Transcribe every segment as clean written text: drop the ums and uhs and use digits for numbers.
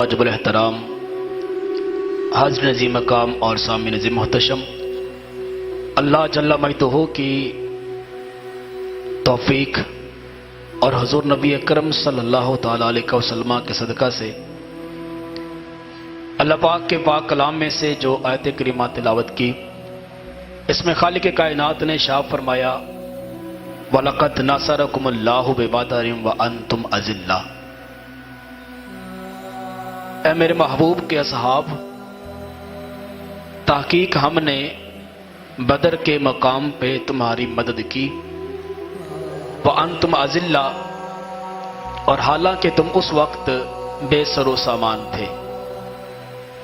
واجب الاحترام حاضر نظیم مقام اور سامع نظیم محتشم، اللہ جل مجدہ کی توفیق اور حضور نبی اکرم صلی اللہ تعالی علیہ وسلم کے صدقہ سے اللہ پاک کے پاک کلام میں سے جو آیت کریمہ تلاوت کی، اس میں خالق کائنات نے ارشاد فرمایا وَلَقَدْ نَصَرَكُمُ اللَّهُ بِبَدْرٍ وَأَنْتُمْ أَذِلَّةٌ۔ اے میرے محبوب کے اصحاب، تحقیق ہم نے بدر کے مقام پہ تمہاری مدد کی، وَأَنْتُمْ أَذِلَّةٌ، اور حالانکہ تم اس وقت بے سر و سامان تھے۔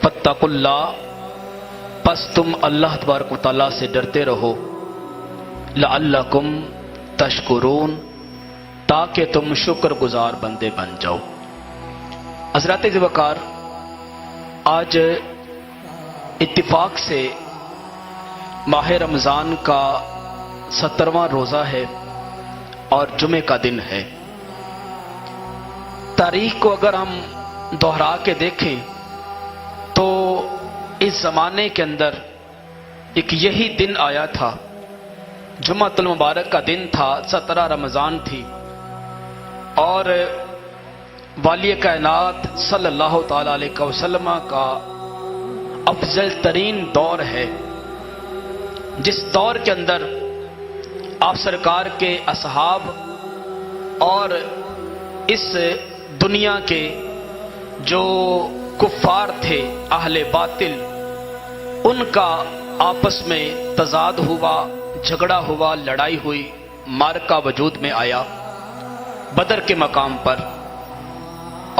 فَاتَّقُوا اللَّهَ، پس تم اللہ تبارک و تعالیٰ سے ڈرتے رہو، لَعَلَّكُمْ تَشْكُرُونَ، تاکہ تم شکر گزار بندے بن جاؤ۔ حضرات وقار، آج اتفاق سے ماہ رمضان کا 17واں روزہ ہے اور جمعے کا دن ہے۔ تاریخ کو اگر ہم دوہرا کے دیکھیں تو اس زمانے کے اندر ایک یہی دن آیا تھا، جمعۃ المبارک کا دن تھا، 17 رمضان تھی، اور والی کائنات صلی اللہ تعالی علیہ وسلم کا افضل ترین دور ہے، جس دور کے اندر آپ سرکار کے اصحاب اور اس دنیا کے جو کفار تھے اہل باطل، ان کا آپس میں تضاد ہوا، جھگڑا ہوا، لڑائی ہوئی، معرکہ وجود میں آیا بدر کے مقام پر،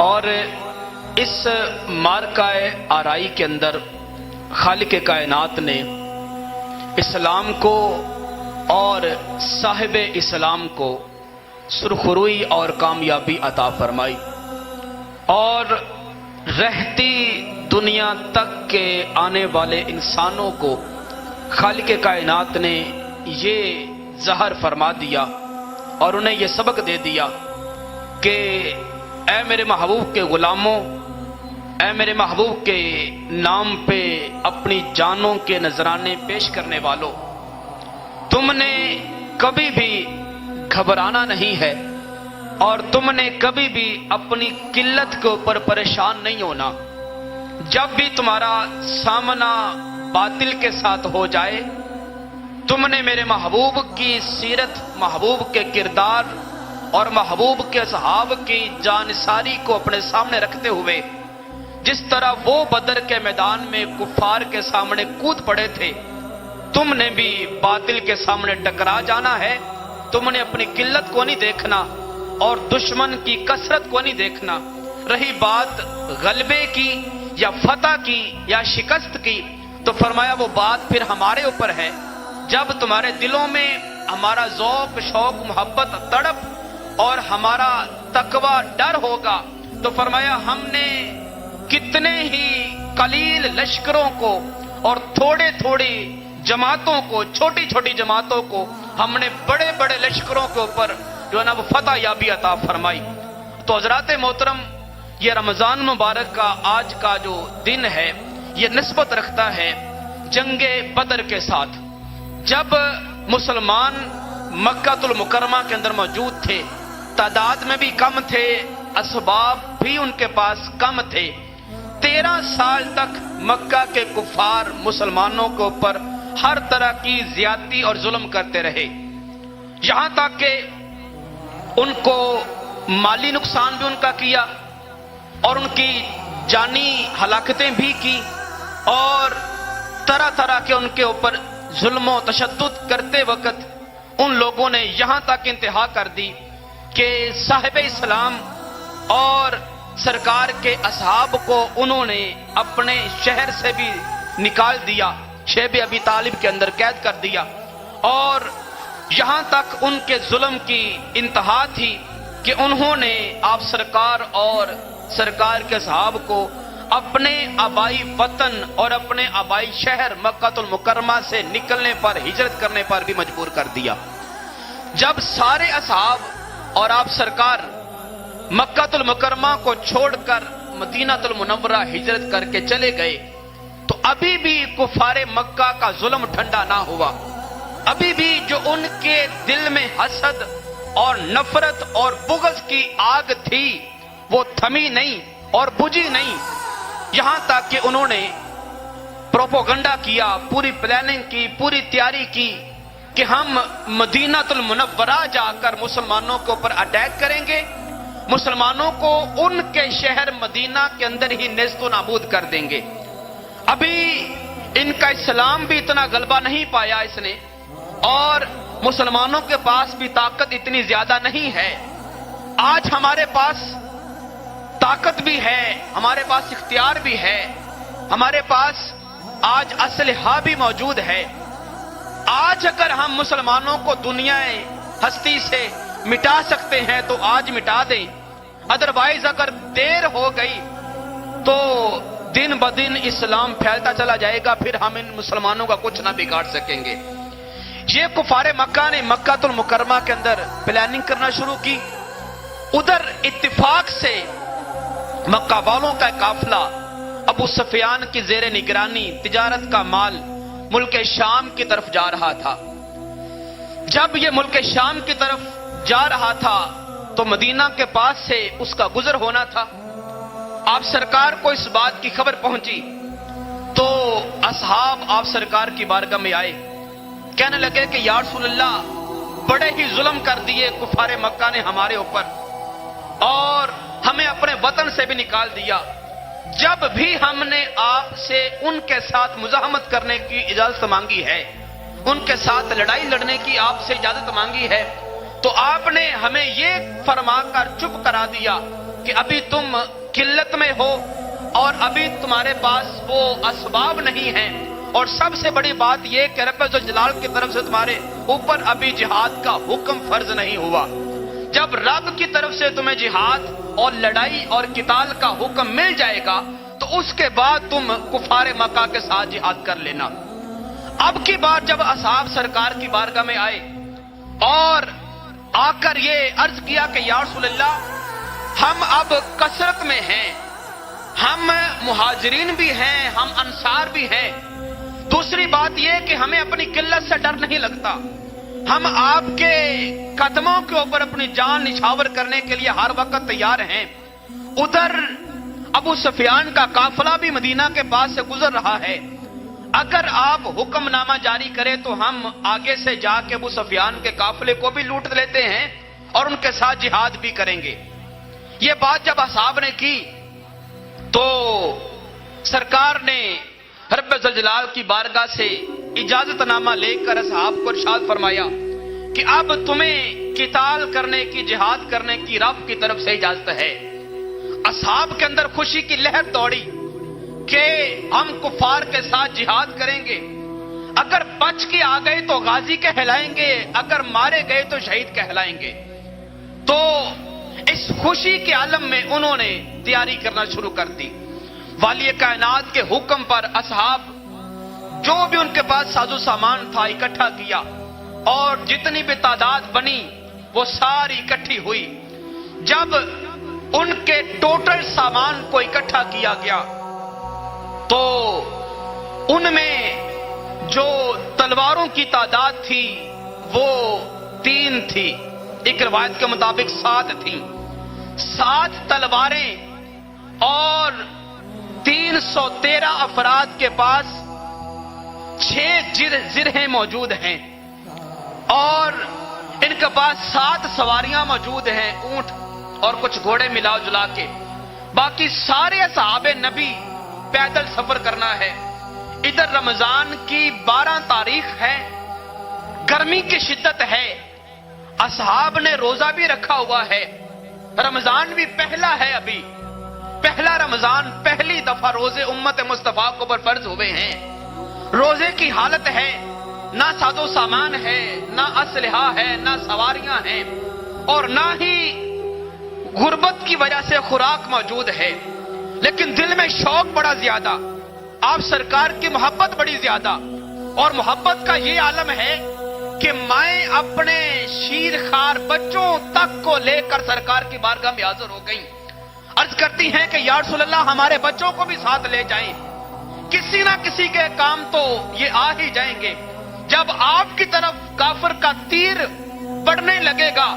اور اس معرکہ آرائی کے اندر خالق کائنات نے اسلام کو اور صاحب اسلام کو سرخروئی اور کامیابی عطا فرمائی، اور رہتی دنیا تک کے آنے والے انسانوں کو خالق کائنات نے یہ ظاہر فرما دیا اور انہیں یہ سبق دے دیا کہ اے میرے محبوب کے غلاموں، اے میرے محبوب کے نام پہ اپنی جانوں کے نذرانے پیش کرنے والوں، تم نے کبھی بھی گھبرانا نہیں ہے، اور تم نے کبھی بھی اپنی قلت کے اوپر پریشان نہیں ہونا۔ جب بھی تمہارا سامنا باطل کے ساتھ ہو جائے، تم نے میرے محبوب کی سیرت، محبوب کے کردار اور محبوب کے اصحاب کی جانثاری کو اپنے سامنے رکھتے ہوئے، جس طرح وہ بدر کے میدان میں کفار کے سامنے کود پڑے تھے، تم نے بھی باطل کے سامنے ٹکرا جانا ہے۔ تم نے اپنی قلت کو نہیں دیکھنا اور دشمن کی کثرت کو نہیں دیکھنا۔ رہی بات غلبے کی یا فتح کی یا شکست کی، تو فرمایا وہ بات پھر ہمارے اوپر ہے۔ جب تمہارے دلوں میں ہمارا ذوق، شوق، محبت، تڑپ اور ہمارا تقوی، ڈر ہوگا، تو فرمایا ہم نے کتنے ہی قلیل لشکروں کو اور تھوڑے تھوڑی جماعتوں کو، چھوٹی چھوٹی جماعتوں کو، ہم نے بڑے بڑے لشکروں کے اوپر جو ہے نا وہ فتح یابی عطا فرمائی۔ تو حضرات محترم، یہ رمضان مبارک کا آج کا جو دن ہے، یہ نسبت رکھتا ہے جنگ بدر کے ساتھ، جب مسلمان مکہ المکرمہ کے اندر موجود تھے، تعداد میں بھی کم تھے، اسباب بھی ان کے پاس کم تھے۔ 13 سال تک مکہ کے کفار مسلمانوں کے اوپر ہر طرح کی زیادتی اور ظلم کرتے رہے، یہاں تک کہ ان کو مالی نقصان بھی ان کا کیا اور ان کی جانی ہلاکتیں بھی کی، اور طرح طرح کے ان کے اوپر ظلم و تشدد کرتے وقت ان لوگوں نے یہاں تک انتہا کر دی کہ صاحب اسلام اور سرکار کے اصحاب کو انہوں نے اپنے شہر سے بھی نکال دیا، شیب ابی طالب کے اندر قید کر دیا، اور یہاں تک ان کے ظلم کی انتہا تھی کہ انہوں نے آپ سرکار اور سرکار کے اصحاب کو اپنے آبائی وطن اور اپنے آبائی شہر مکہ المکرمہ سے نکلنے پر، ہجرت کرنے پر بھی مجبور کر دیا۔ جب سارے اصحاب اور آپ سرکار مکہ المکرمہ کو چھوڑ کر مدینہ المنورہ ہجرت کر کے چلے گئے تو ابھی بھی کفار مکہ کا ظلم ٹھنڈا نہ ہوا، ابھی بھی جو ان کے دل میں حسد اور نفرت اور بغض کی آگ تھی وہ تھمی نہیں اور بجھی نہیں، یہاں تک کہ انہوں نے پروپوگنڈا کیا، پوری پلاننگ کی، پوری تیاری کی کہ ہم مدینہ المنورہ جا کر مسلمانوں کے اوپر اٹیک کریں گے، مسلمانوں کو ان کے شہر مدینہ کے اندر ہی نیست و نابود کر دیں گے۔ ابھی ان کا اسلام بھی اتنا غلبہ نہیں پایا اس نے، اور مسلمانوں کے پاس بھی طاقت اتنی زیادہ نہیں ہے۔ آج ہمارے پاس طاقت بھی ہے، ہمارے پاس اختیار بھی ہے، ہمارے پاس آج اسلحہ بھی موجود ہے۔ آج اگر ہم مسلمانوں کو دنیا ہستی سے مٹا سکتے ہیں تو آج مٹا دیں، ادروائز اگر دیر ہو گئی تو دن بدن اسلام پھیلتا چلا جائے گا، پھر ہم ان مسلمانوں کا کچھ نہ بگاڑ سکیں گے۔ یہ کفار مکہ نے مکہ المکرمہ کے اندر پلاننگ کرنا شروع کی۔ ادھر اتفاق سے مکہ والوں کا قافلہ ابو سفیان کی زیر نگرانی تجارت کا مال ملک شام کی طرف جا رہا تھا۔ جب یہ ملک شام کی طرف جا رہا تھا تو مدینہ کے پاس سے اس کا گزر ہونا تھا۔ آپ سرکار کو اس بات کی خبر پہنچی تو اصحاب آپ سرکار کی بارگاہ میں آئے، کہنے لگے کہ یا رسول اللہ، بڑے ہی ظلم کر دیے کفار مکہ نے ہمارے اوپر، اور ہمیں اپنے وطن سے بھی نکال دیا۔ جب بھی ہم نے آپ سے ان کے ساتھ مزاحمت کرنے کی اجازت مانگی ہے، ان کے ساتھ لڑائی لڑنے کی آپ سے اجازت مانگی ہے، تو آپ نے ہمیں یہ فرما کر چپ کرا دیا کہ ابھی تم قلت میں ہو اور ابھی تمہارے پاس وہ اسباب نہیں ہیں، اور سب سے بڑی بات یہ کہ رب ذوالجلال کی طرف سے تمہارے اوپر ابھی جہاد کا حکم فرض نہیں ہوا۔ جب رب کی طرف سے تمہیں جہاد اور لڑائی اور قتال کا حکم مل جائے گا تو اس کے بعد تم کفار مکہ کے ساتھ جہاد کر لینا۔ اب کی بار جب اصحاب سرکار کی بارگاہ میں آئے اور آ کر یہ عرض کیا کہ یا رسول اللہ، ہم اب کثرت میں ہیں، ہم مہاجرین بھی ہیں، ہم انصار بھی ہیں، دوسری بات یہ کہ ہمیں اپنی قلت سے ڈر نہیں لگتا، ہم آپ کے قدموں کے اوپر اپنی جان نچھاور کرنے کے لیے ہر وقت تیار ہیں۔ ادھر ابو سفیان کا قافلہ بھی مدینہ کے پاس سے گزر رہا ہے، اگر آپ حکم نامہ جاری کریں تو ہم آگے سے جا کے ابو سفیان کے قافلے کو بھی لوٹ لیتے ہیں اور ان کے ساتھ جہاد بھی کریں گے۔ یہ بات جب اصحاب نے کی تو سرکار نے رب ذوالجلال کی بارگاہ سے اجازت نامہ لے کر اصحاب کو ارشاد فرمایا کہ اب تمہیں قتال کرنے کی، جہاد کرنے کی رب کی طرف سے اجازت ہے۔ اصحاب کے اندر خوشی کی لہر دوڑی کہ ہم کفار کے ساتھ جہاد کریں گے، اگر بچ کے آ گئے تو غازی کہلائیں گے، اگر مارے گئے تو شہید کہلائیں گے۔ تو اس خوشی کے عالم میں انہوں نے تیاری کرنا شروع کر دی۔ والی کائنات کے حکم پر اصحاب جو بھی ان کے پاس ساز و سامان تھا اکٹھا کیا، اور جتنی بھی تعداد بنی وہ ساری اکٹھی ہوئی۔ جب ان کے ٹوٹل سامان کو اکٹھا کیا گیا تو ان میں جو تلواروں کی تعداد تھی وہ 3 تھی، ایک روایت کے مطابق 7 تھیں، 7 تلواریں، اور 313 افراد کے پاس 6 زرہیں موجود ہیں، اور ان کے پاس 7 سواریاں موجود ہیں، اونٹ اور کچھ گھوڑے ملا جلا کے۔ باقی سارے اصحاب نبی پیدل سفر کرنا ہے۔ ادھر رمضان کی 12 تاریخ ہے، گرمی کی شدت ہے، اصحاب نے روزہ بھی رکھا ہوا ہے، رمضان بھی پہلا ہے، ابھی پہلا رمضان، پہلی دفعہ روزے امت مصطفیٰ کو پر فرض ہوئے ہیں۔ روزے کی حالت ہے، نہ ساز و سامان ہے، نہ اسلحہ ہے، نہ سواریاں ہیں، اور نہ ہی غربت کی وجہ سے خوراک موجود ہے، لیکن دل میں شوق بڑا زیادہ، آپ سرکار کی محبت بڑی زیادہ، اور محبت کا یہ عالم ہے کہ مائیں اپنے شیر خار بچوں تک کو لے کر سرکار کی بارگاہ میں حاضر ہو گئیں۔ عرض کرتی ہیں کہ یا رسول اللہ ہمارے بچوں کو بھی ساتھ لے جائیں، کسی نہ کسی کے کام تو یہ آ ہی جائیں گے۔ جب آپ کی طرف کافر کا تیر بڑھنے لگے گا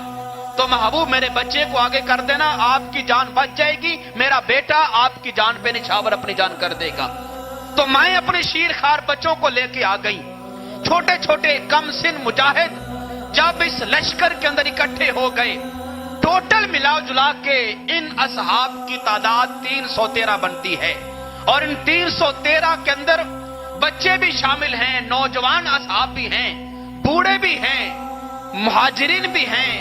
تو محبوب میرے بچے کو آگے کر دینا، آپ کی جان بچ جائے گی، میرا بیٹا آپ کی جان پہ نچھاور اپنی جان کر دے گا۔ تو میں اپنے شیر خوار بچوں کو لے کے آ گئی۔ چھوٹے چھوٹے کم سن مجاہد جب اس لشکر کے اندر اکٹھے ہو گئے، ٹوٹل ملا جلا کے ان اصحاب کی تعداد 313 بنتی ہے، اور ان 313 کے اندر بچے بھی شامل ہیں، نوجوان اصحاب بھی ہیں، بوڑھے بھی ہیں، مہاجرین بھی ہیں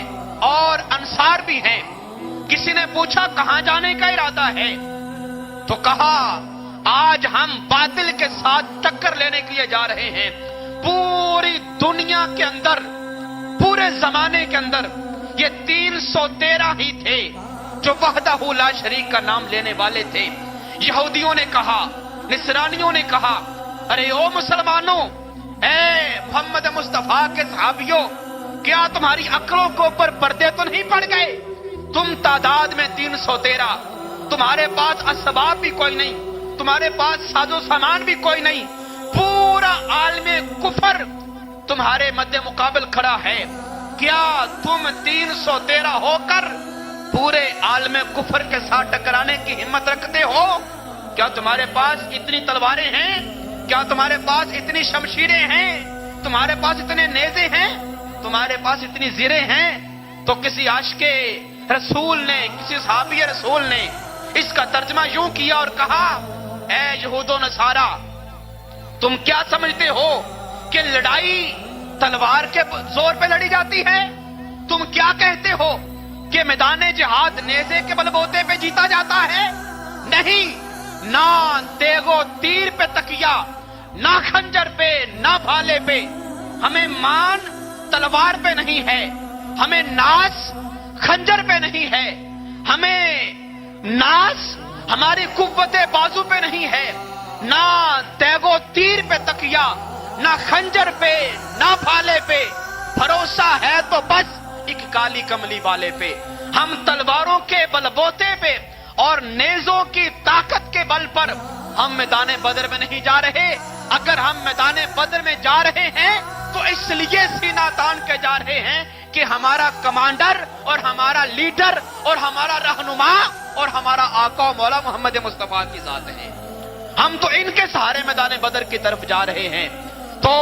اور انصار بھی ہیں۔ کسی نے پوچھا کہاں جانے کا ارادہ ہے؟ تو کہا آج ہم باطل کے ساتھ ٹکر لینے کے لیے جا رہے ہیں۔ پوری دنیا کے اندر، پورے زمانے کے اندر یہ 313 ہی تھے جو وحدہ لا شریک کا نام لینے والے تھے۔ یہودیوں نے کہا، نصرانیوں نے کہا، ارے او مسلمانوں، اے محمد مصطفیٰ کے صحابیوں، کیا تمہاری عقلوں کے اوپر پردے تو نہیں پڑ گئے؟ تم تعداد میں 313، تمہارے پاس اسباب بھی کوئی نہیں، تمہارے پاس ساز و سامان بھی کوئی نہیں، پورا عالم کفر تمہارے مد مقابل کھڑا ہے، کیا تم 313 ہو کر پورے عالم کفر کے ساتھ ٹکرانے کی ہمت رکھتے ہو؟ کیا تمہارے پاس اتنی تلواریں ہیں؟ کیا تمہارے پاس اتنی شمشیریں ہیں؟ تمہارے پاس اتنے نیزے ہیں؟ تمہارے پاس اتنی زیریں ہیں؟ تو کسی عاشق رسول نے، کسی صحابی رسول نے اس کا ترجمہ یوں کیا اور کہا، اے یہود و نصارا، تم کیا سمجھتے ہو کہ لڑائی تلوار کے زور پہ لڑی جاتی ہے؟ تم کیا کہتے ہو کہ میدان جہاد نیزے کے بلبوتے پہ جیتا جاتا ہے؟ نہیں، نہ تیغ و تیر پہ تکیہ، نہ خنجر پہ، نہ بھالے پہ، ہمیں مان تلوار پہ نہیں ہے، ہمیں ناز خنجر پہ نہیں ہے، ہمیں ناز ہماری قوت بازو پہ نہیں ہے، نہ تیغ و تیر پہ تکیہ، نہ خنجر پہ، نہ بھالے پہ، بھروسہ ہے تو بس ایک کالی کملی والے پہ۔ ہم تلواروں کے بلبوتے پہ اور نیزوں کی طاقت کے بل پر ہم میدان بدر میں نہیں جا رہے۔ اگر ہم میدان بدر میں جا رہے ہیں تو اس لیے سینہ تان کے جا رہے ہیں کہ ہمارا کمانڈر اور ہمارا لیڈر اور ہمارا رہنما اور ہمارا آقا و مولا محمد مصطفیٰ کی ذات ہے۔ ہم تو ان کے سہارے میدان بدر کی طرف جا رہے ہیں۔ تو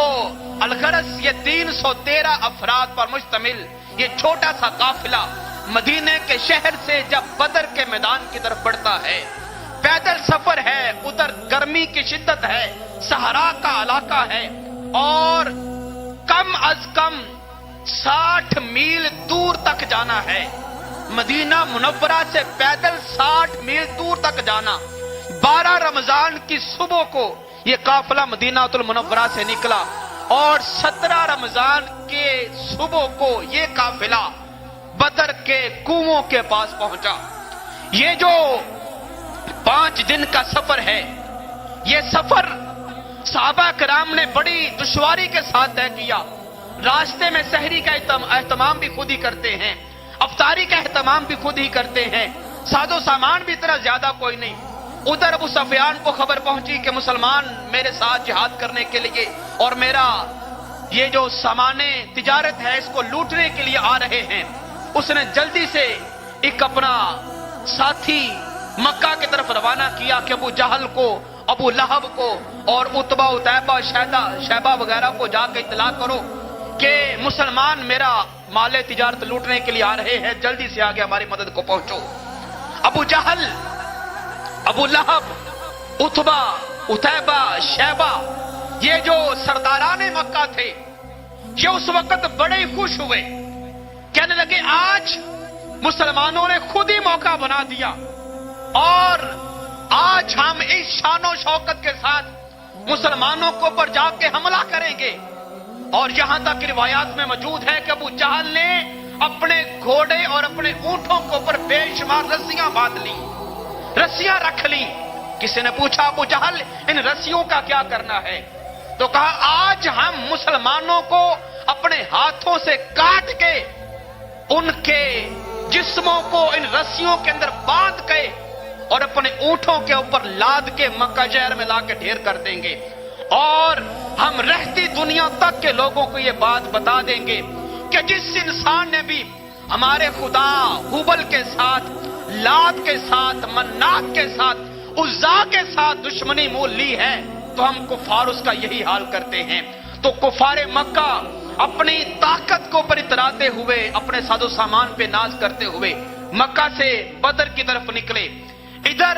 الغرض یہ 313 افراد پر مشتمل یہ چھوٹا سا قافلہ مدینے کے شہر سے جب بدر کے میدان کی طرف بڑھتا ہے، پیدل سفر ہے، ادھر گرمی کی شدت ہے، صحرا کا علاقہ ہے، اور کم از کم 60 میل دور تک جانا ہے۔ مدینہ منورہ سے پیدل 60 میل دور تک جانا۔ 12 رمضان کی صبح کو یہ قافلہ مدینہ المنورہ سے نکلا اور 17 رمضان کے صبح کو یہ قافلہ بدر کے کنووں کے پاس پہنچا۔ یہ جو 5 دن کا سفر ہے، یہ سفر صحابہ کرام نے بڑی دشواری کے ساتھ طے کیا۔ راستے میں سحری کا اہتمام بھی خود ہی کرتے ہیں، افطاری کا اہتمام بھی خود ہی کرتے ہیں، ساز و سامان بھی اتنا زیادہ کوئی نہیں۔ ادھر ابو سفیان کو خبر پہنچی کہ مسلمان میرے ساتھ جہاد کرنے کے لیے اور میرا یہ جو سامان تجارت ہے اس کو لوٹنے کے لیے آ رہے ہیں۔ اس نے جلدی سے ایک اپنا ساتھی مکہ کی طرف روانہ کیا کہ ابو جہل کو، ابو لہب کو اور عتبہ عتیبہ شیبہ وغیرہ کو جا کے اطلاع کرو کہ مسلمان میرا مال تجارت لوٹنے کے لیے آ رہے ہیں، جلدی سے آگے ہماری مدد کو پہنچو۔ ابو جہل، ابو لہب، عتبہ عتیبہ شیبہ، یہ جو سرداران مکہ تھے، یہ اس وقت بڑے ہی خوش ہوئے، کہنے لگے آج مسلمانوں نے خود ہی موقع بنا دیا اور آج ہم اس شان و شوکت کے ساتھ مسلمانوں کو پر جا کے حملہ کریں گے۔ اور یہاں تک روایات میں موجود ہے کہ ابو جہل نے اپنے گھوڑے اور اپنے اونٹوں کو پر بے شمار رسیاں باندھ لی، رسیاں رکھ لی۔ کسی نے پوچھا ابو جہل ان رسیوں کا کیا کرنا ہے؟ تو کہا آج ہم مسلمانوں کو اپنے ہاتھوں سے کاٹ کے ان کے جسموں کو ان رسیوں کے اندر باندھ کے اور اپنے اونٹوں کے اوپر لاد کے مکہ شہر میں لا کے ڈھیر کر دیں گے، اور ہم رہتی دنیا تک کے لوگوں کو یہ بات بتا دیں گے کہ جس انسان نے بھی ہمارے خدا ہبل کے ساتھ، لات کے ساتھ، منات کے ساتھ، عزا کے ساتھ دشمنی مول لی ہے تو ہم کفار اس کا یہی حال کرتے ہیں۔ تو کفار مکہ اپنی طاقت کو پر اتراتے ہوئے، اپنے ساز و سامان پہ ناز کرتے ہوئے مکہ سے بدر کی طرف نکلے۔ ادھر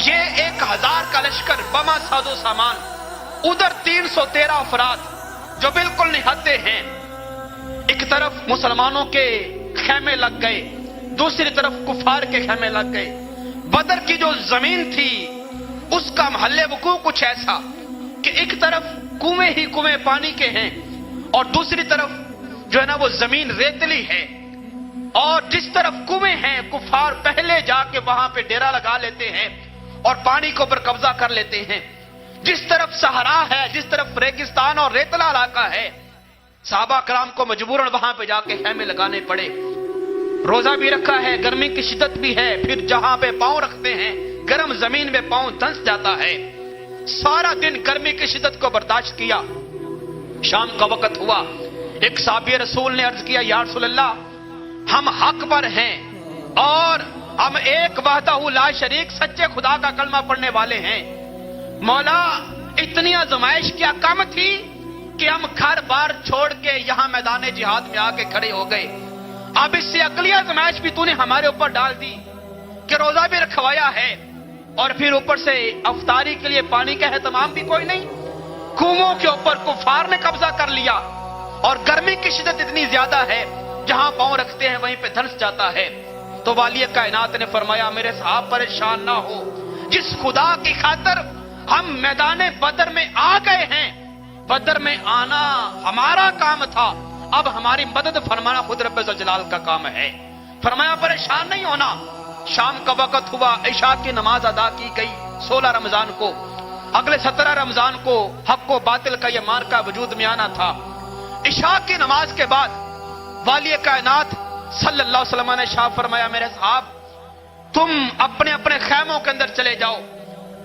یہ 1000 کا لشکر بما ساز و سامان، ادھر 313 افراد جو بالکل نہتے ہیں۔ ایک طرف مسلمانوں کے خیمے لگ گئے، دوسری طرف کفار کے خیمے لگ گئے۔ بدر کی جو زمین تھی اس کا محل وقوع کچھ ایسا کہ ایک طرف کنویں ہی کنویں پانی کے ہیں اور دوسری طرف جو ہے نا وہ زمین ریتلی ہے، اور جس طرف کنویں ہیں کفار پہلے جا کے وہاں پہ ڈیرا لگا لیتے ہیں اور پانی کے اوپر قبضہ کر لیتے ہیں۔ جس طرف صحرا ہے، جس طرف ریگستان اور ریتلا علاقہ ہے، صحابہ کرام کو مجبوراً وہاں پہ جا کے خیمے لگانے پڑے۔ روزہ بھی رکھا ہے، گرمی کی شدت بھی ہے، پھر جہاں پہ پاؤں رکھتے ہیں گرم زمین میں پاؤں دھنس جاتا ہے۔ سارا دن گرمی کی شدت کو برداشت کیا۔ شام کا وقت ہوا، ایک صحابی رسول نے عرض کیا، یا رسول اللہ، ہم حق پر ہیں اور ہم ایک وحدہ لا شریک سچے خدا کا کلمہ پڑھنے والے ہیں، مولا اتنی آزمائش کیا کم تھی کہ ہم گھر بار چھوڑ کے یہاں میدان جہاد میں آ کے کھڑے ہو گئے، اب اس سے اگلی آزمائش بھی تو نے ہمارے اوپر ڈال دی کہ روزہ بھی رکھوایا ہے اور پھر اوپر سے افطاری کے لیے پانی کا اہتمام بھی کوئی نہیں۔ کنووں کے اوپر کفار نے قبضہ کر لیا اور گرمی کی شدت اتنی زیادہ ہے جہاں پاؤں رکھتے ہیں وہیں پہ دھنس جاتا ہے۔ تو والی کائنات نے فرمایا، میرے صاحب پریشان نہ ہو، جس خدا کی خاطر ہم میدان بدر میں آ گئے ہیں، بدر میں آنا ہمارا کام تھا، اب ہماری مدد فرمانا خود رب ذوالجلال کا کام ہے۔ فرمایا پریشان نہیں ہونا۔ شام کا وقت ہوا، عشاء کی نماز ادا کی گئی 16 رمضان کو۔ اگلے 17 رمضان کو حق و باطل کا یہ مارکا وجود میں آنا تھا۔ عشاء کی نماز کے بعد والی کائنات صلی اللہ علیہ وسلم نے شاہ فرمایا، میرے صاحب تم اپنے اپنے خیموں کے اندر چلے جاؤ،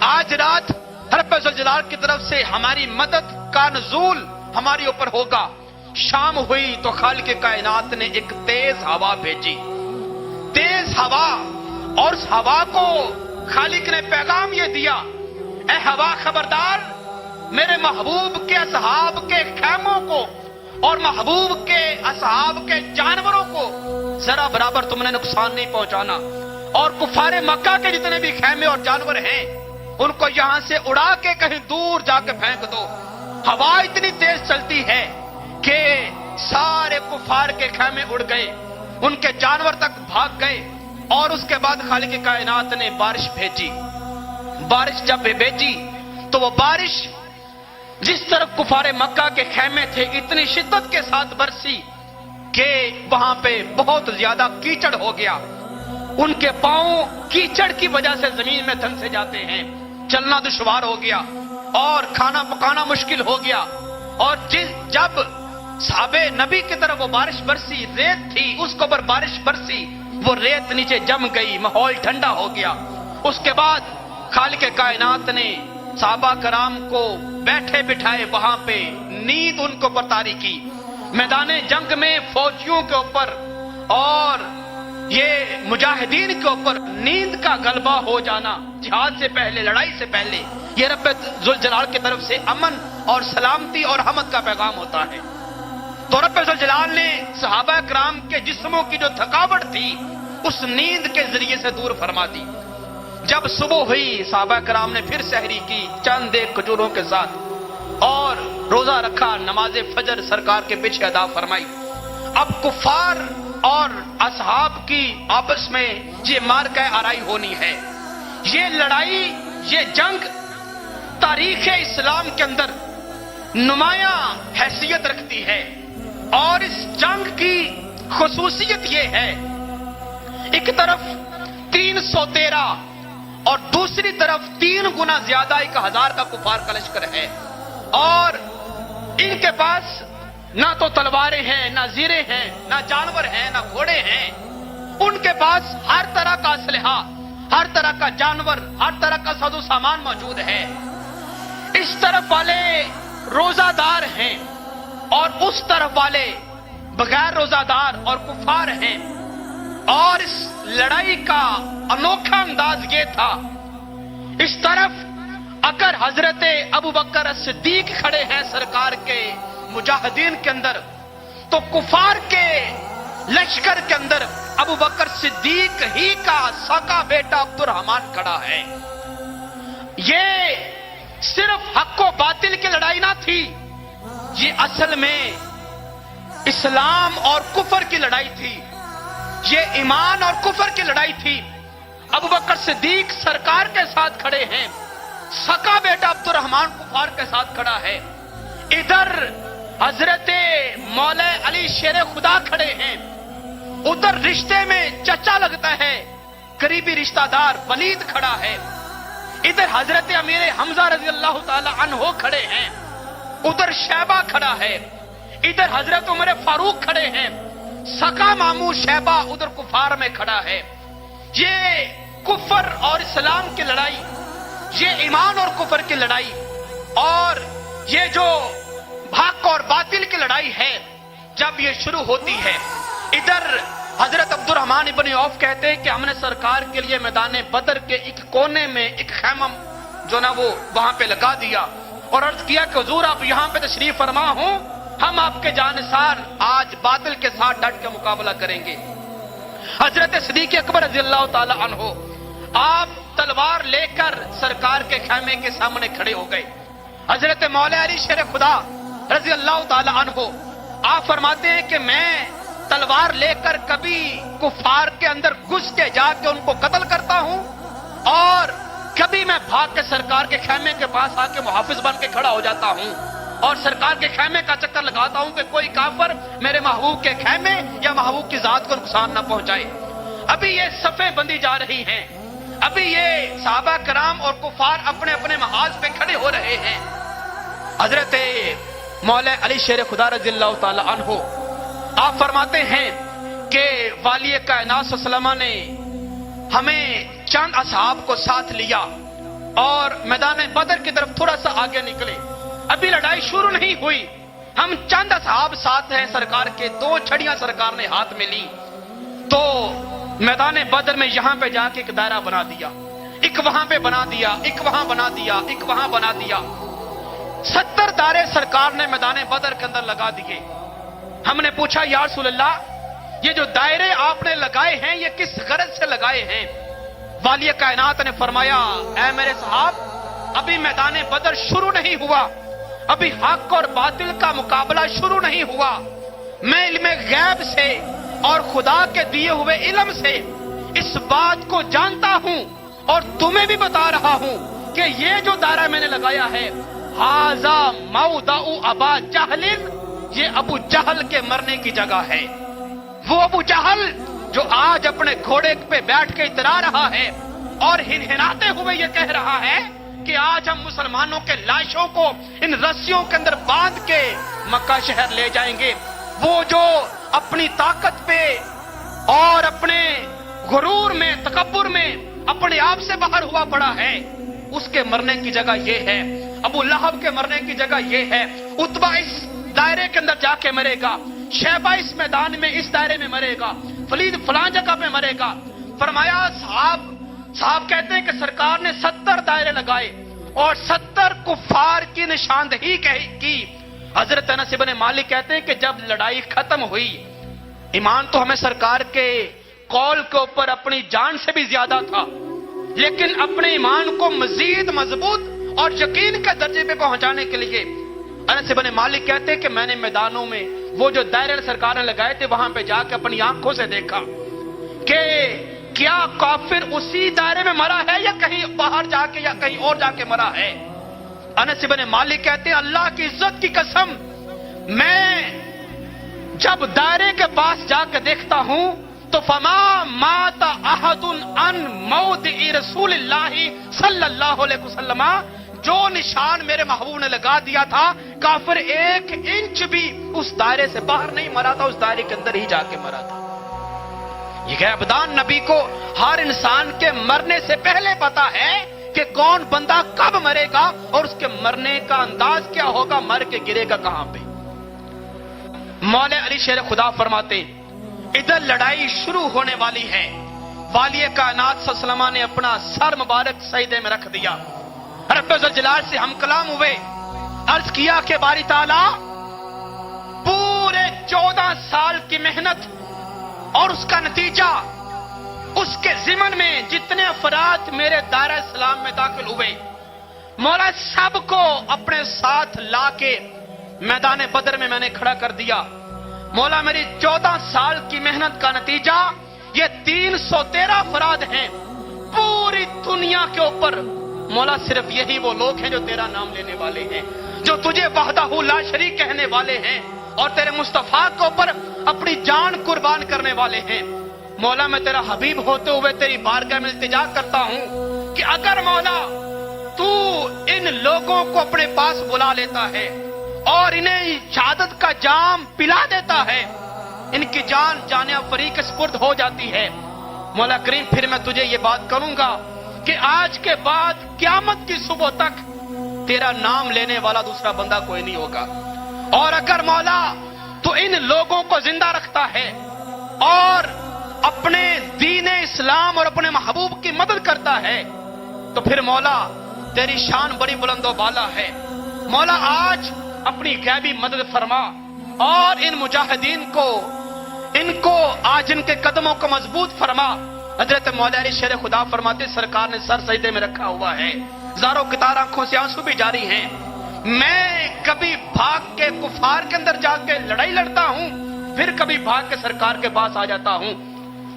آج رات رب ذوالجلال کی طرف سے ہماری مدد کا نزول ہماری اوپر ہوگا۔ شام ہوئی تو خالق کائنات نے ایک تیز ہوا بھیجی، تیز ہوا، اور اس ہوا کو خالق نے پیغام یہ دیا، اے ہوا خبردار، میرے محبوب کے اصحاب کے خیموں کو اور محبوب کے اصحاب کے جانوروں کو ذرا برابر تم نے نقصان نہیں پہنچانا، اور کفار مکہ کے جتنے بھی خیمے اور جانور ہیں ان کو یہاں سے اڑا کے کہیں دور جا کے پھینک دو۔ ہوا اتنی تیز چلتی ہے کہ سارے کفار کے خیمے اڑ گئے، ان کے جانور تک بھاگ گئے، اور اس کے بعد خالق کائنات نے بارش بھیجی۔ بارش جب بھیجی تو وہ بارش جس طرف کفار مکہ کے خیمے تھے اتنی شدت کے ساتھ برسی کہ وہاں پہ بہت زیادہ کیچڑ ہو گیا، ان کے پاؤں کیچڑ کی وجہ سے زمین میں دھنسے جاتے ہیں، چلنا دشوار ہو گیا اور کھانا پکانا مشکل ہو گیا۔ اور جب صحابہ نبی کی طرف وہ بارش برسی، ریت تھی اس کے اوپر بارش برسی، وہ ریت نیچے جم گئی، ماحول ٹھنڈا ہو گیا۔ اس کے بعد خالق کائنات نے صحابہ کرام کو بیٹھے بٹھائے وہاں پہ، نیند ان کو پر طاری کی، میدان جنگ میں فوجیوں کے اوپر اور یہ مجاہدین کے اوپر نیند کا غلبہ ہو جانا جہاد سے پہلے، لڑائی سے پہلے، یہ رب ذوالجلال کی طرف سے امن اور سلامتی اور حمد کا پیغام ہوتا ہے۔ تو رب ذوالجلال نے صحابہ کرام کے جسموں کی جو تھکاوٹ تھی اس نیند کے ذریعے سے دور فرما دی۔ جب صبح ہوئی صحابہ کرام نے پھر سحری کی چند ایک کھجوروں کے ساتھ اور روزہ رکھا، نماز فجر سرکار کے پیچھے ادا فرمائی۔ اب کفار اور اصحاب کی آپس میں یہ مارکہ آرائی ہونی ہے، یہ لڑائی، یہ جنگ تاریخ اسلام کے اندر نمایاں حیثیت رکھتی ہے، اور اس جنگ کی خصوصیت یہ ہے، ایک طرف 313 اور دوسری طرف 3 گنا زیادہ 1000 کا کفار کا لشکر ہے، اور ان کے پاس نہ تو تلواریں ہیں، نہ زیریں ہیں، نہ جانور ہیں، نہ گھوڑے ہیں، ان کے پاس ہر طرح کا اسلحہ، ہر طرح کا جانور، ہر طرح کا سازو سامان موجود ہے. اس طرف والے روزہ دار ہیں اور اس طرف والے بغیر روزہ دار اور کفار ہیں. اور اس لڑائی کا انوکھا انداز یہ تھا، اس طرف اگر حضرت ابو بکر صدیق کھڑے ہیں سرکار کے مجاہدین کے اندر، تو کفار کے لشکر کے اندر ابو بکر صدیق ہی کا سکا بیٹا عبد الرحمن کھڑا ہے. یہ صرف حق و باطل کی لڑائی نہ تھی، یہ اصل میں اسلام اور کفر کی لڑائی تھی. یہ ایمان اور کفر کی لڑائی تھی. ابو بکر صدیق سرکار کے ساتھ کھڑے ہیں، سکا بیٹا عبد الرحمن کفار کے ساتھ کھڑا ہے. ادھر حضرت مولا علی شیر خدا کھڑے ہیں، ادھر رشتے میں چچا لگتا ہے قریبی رشتہ دار ولید کھڑا ہے. ادھر حضرت امیر حمزہ رضی اللہ تعالی عنہ کھڑے ہیں، ادھر شیبہ کھڑا ہے. ادھر حضرت عمر فاروق کھڑے ہیں، سکا ماموں شیبہ ادھر کفار میں کھڑا ہے. یہ کفر اور اسلام کی لڑائی، یہ ایمان اور کفر کی لڑائی، اور یہ جو حق اور باطل کی لڑائی ہے، جب یہ شروع ہوتی ہے، ادھر حضرت عبد الرحمن ابن عوف کہتے ہیں کہ ہم نے سرکار کے لیے میدان بدر کے ایک کونے میں ایک خیمہ جو نا وہ وہاں پہ لگا دیا اور عرض کیا کہ حضور آپ یہاں پہ تشریف فرما ہوں، ہم آپ کے جانثار آج باطل کے ساتھ ڈٹ کے مقابلہ کریں گے. حضرت صدیق اکبر رضی اللہ تعالی عنہ آپ تلوار لے کر سرکار کے خیمے کے سامنے کھڑے ہو گئے. حضرت مولا علی شیر خدا رضی اللہ تعالی عنہ آپ فرماتے ہیں کہ میں تلوار لے کر کبھی کفار کے اندر گھس کے جا کے ان کو قتل کرتا ہوں، اور کبھی میں بھاگ کے سرکار کے خیمے کے پاس آ کے محافظ بن کے کھڑا ہو جاتا ہوں اور سرکار کے خیمے کا چکر لگاتا ہوں کہ کوئی کافر میرے محبوب کے خیمے یا محبوب کی ذات کو نقصان نہ پہنچائے. ابھی یہ صفیں بندی جا رہی ہیں، ابھی یہ صحابہ کرام اور کفار اپنے اپنے محاذ پہ کھڑے ہو رہے ہیں. حضرت مولا علی شیر خدا رضی اللہ تعالی عنہ آپ فرماتے ہیں کہ والی کائنات صلی اللہ علیہ وسلم نے ہمیں چند اصحاب کو ساتھ لیا اور میدان بدر کی طرف تھوڑا سا آگے نکلے. ابھی لڑائی شروع نہیں ہوئی، ہم چند اصحاب ساتھ ہیں سرکار کے. 2 چھڑیاں سرکار نے ہاتھ میں لی تو میدان بدر میں یہاں پہ جا کے ایک دائرہ بنا دیا، ایک وہاں پہ بنا دیا، ایک وہاں بنا دیا، ایک وہاں بنا دیا. 70 دائرے سرکار نے میدان بدر کے اندر لگا دیے. ہم نے پوچھا یا رسول اللہ یہ جو دائرے آپ نے لگائے ہیں یہ کس غرض سے لگائے ہیں؟ والی کائنات نے فرمایا اے میرے صاحب، ابھی میدان بدر شروع نہیں ہوا، ابھی حق اور باطل کا مقابلہ شروع نہیں ہوا. میں علم غیب سے اور خدا کے دیے ہوئے علم سے اس بات کو جانتا ہوں اور تمہیں بھی بتا رہا ہوں کہ یہ جو دائرہ میں نے لگایا ہے ھذا موضع ابا جہل، یہ ابو جہل کے مرنے کی جگہ ہے. وہ ابو جہل جو آج اپنے گھوڑے پہ بیٹھ کے اترا رہا ہے اور ہنہناتے ہوئے یہ کہہ رہا ہے کہ آج ہم مسلمانوں کے لاشوں کو ان رسیوں کے اندر باندھ کے مکہ شہر لے جائیں گے، وہ جو اپنی طاقت پہ اور اپنے غرور میں، تکبر میں اپنے آپ سے باہر ہوا پڑا ہے، اس کے مرنے کی جگہ یہ ہے. ابو لہب کے مرنے کی جگہ یہ ہے. عتبہ اس دائرے کے اندر جا کے مرے گا، شیبہ اس میدان میں اس دائرے میں مرے گا، ولید فلاں جگہ پہ مرے گا. فرمایا صاحب کہتے ہیں کہ سرکار نے 70 دائرے لگائے اور 70 کفار کی نشاندہی کی. حضرت انس بن مالک کہتے ہیں کہ جب لڑائی ختم ہوئی، ایمان تو ہمیں سرکار کے قول کے اوپر اپنی جان سے بھی زیادہ تھا، لیکن اپنے ایمان کو مزید مضبوط اور یقین کے درجے پہ پہنچانے کے لیے انس بن مالک کہتے ہیں کہ میں نے میدانوں میں وہ جو دائرے سرکار نے لگائے تھے وہاں پہ جا کے اپنی آنکھوں سے دیکھا کہ کیا کافر اسی دائرے میں مرا ہے یا کہیں باہر جا کے یا کہیں اور جا کے مرا ہے. انس بن مالک کہتے ہیں اللہ کی عزت کی قسم، میں جب دائرے کے پاس جا کے دیکھتا ہوں تو فما مات احد عن موضع رسول اللہ صلی اللہ علیہ وسلم، جو نشان میرے محبوب نے لگا دیا تھا کافر 1 انچ بھی اس دائرے سے باہر نہیں مرا تھا، اس دائرے کے اندر ہی جا کے مرا تھا. یہ غیبدان نبی کو ہر انسان کے مرنے سے پہلے پتا ہے کہ کون بندہ کب مرے گا اور اس کے مرنے کا انداز کیا ہوگا، مر کے گرے گا کہاں پہ۔ مولا علی شیر خدا فرماتے ادھر لڑائی شروع ہونے والی ہے، والی کائنات صلی اللہ علیہ وسلم نے اپنا سر مبارک سجدے میں رکھ دیا، رب ذوالجلال سے ہم کلام ہوئے، عرض کیا کہ باری تعالیٰ پورے 14 سال کی محنت اور اس کا نتیجہ، اس کے ضمن میں جتنے افراد میرے دائرہ اسلام میں داخل ہوئے، مولا سب کو اپنے ساتھ لا کے میدان بدر میں میں نے کھڑا کر دیا۔ مولا میری 14 سال کی محنت کا نتیجہ یہ 313 افراد ہیں پوری دنیا کے اوپر۔ مولا صرف یہی وہ لوگ ہیں جو تیرا نام لینے والے ہیں، جو تجھے وحدہ لا شریک کہنے والے ہیں اور تیرے مصطفیٰ کے اوپر اپنی جان قربان کرنے والے ہیں۔ مولا میں تیرا حبیب ہوتے ہوئے تیری بارگاہ میں التجا کرتا ہوں کہ اگر مولا تو ان لوگوں کو اپنے پاس بلا لیتا ہے اور انہیں شہادت کا جام پلا دیتا ہے، ان کی جان جان فریق کے سپرد ہو جاتی ہے، مولا کریم پھر میں تجھے یہ بات کروں گا کہ آج کے بعد قیامت کی صبح تک تیرا نام لینے والا دوسرا بندہ کوئی نہیں ہوگا۔ اور اگر مولا تو ان لوگوں کو زندہ رکھتا ہے اور اپنے دین اسلام اور اپنے محبوب کی مدد کرتا ہے تو پھر مولا تیری شان بڑی بلند و بالا ہے۔ مولا آج اپنی غیبی مدد فرما اور ان مجاہدین کو آج ان کے قدموں کو مضبوط فرما۔ حضرت مولا علی شیر خدا فرماتے سرکار نے سر سجدے میں رکھا ہوا ہے، زاروں قطار آنکھوں سے آنسو بھی جاری ہیں۔ میں کبھی بھاگ کے کفار کے اندر جا کے لڑائی لڑتا ہوں، پھر کبھی بھاگ کے سرکار کے پاس آ جاتا ہوں۔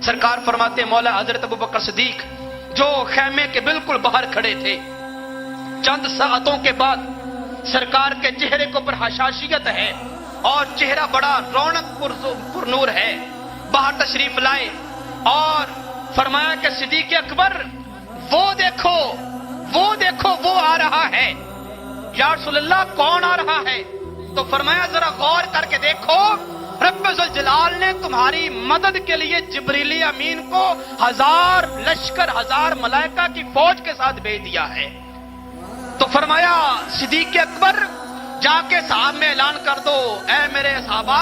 سرکار فرماتے مولا حضرت ابوبکر صدیق جو خیمے کے بالکل باہر کھڑے تھے، چند ساعتوں کے بعد سرکار کے چہرے کے اوپر حشاشیت ہے اور چہرہ بڑا رونق پر نور ہے، باہر تشریف لائے اور فرمایا کہ صدیق اکبر وہ دیکھو وہ آ رہا ہے۔ یا رسول اللہ کون آ رہا ہے؟ تو فرمایا ذرا غور کر کے دیکھو، رب ذوالجلال نے تمہاری مدد کے لیے جبریل امین کو 1000 لشکر 1000 ملائکہ کی فوج کے ساتھ بھیج دیا ہے۔ تو فرمایا صدیق اکبر جا کے صحابہ میں اعلان کر دو، اے میرے صحابہ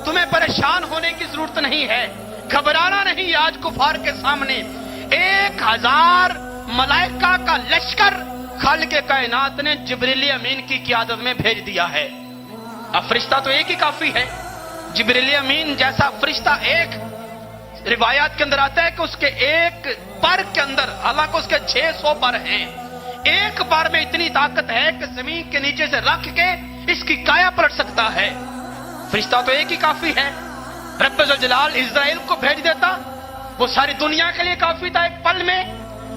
تمہیں پریشان ہونے کی ضرورت نہیں ہے، گھبرانا نہیں، آج کفار کے سامنے 1000 ملائکہ کا لشکر خالق کائنات نے جبریل امین کی قیادت میں بھیج دیا ہے۔ اب فرشتہ تو ایک ہی کافی ہے، جبریل امین جیسا فرشتہ ایک، روایات کے اندر آتا ہے کہ اس کے ایک پر کے اندر، حالانکہ اس کے 600 پر ہیں، ایک پر میں اتنی طاقت ہے کہ زمین کے نیچے سے رکھ کے اس کی کایا پلٹ سکتا ہے۔ فرشتہ تو ایک ہی کافی ہے، رب ذوالجلال اسرائیل کو بھیج دیتا، وہ ساری دنیا کے لیے کافی تھا ایک پل میں،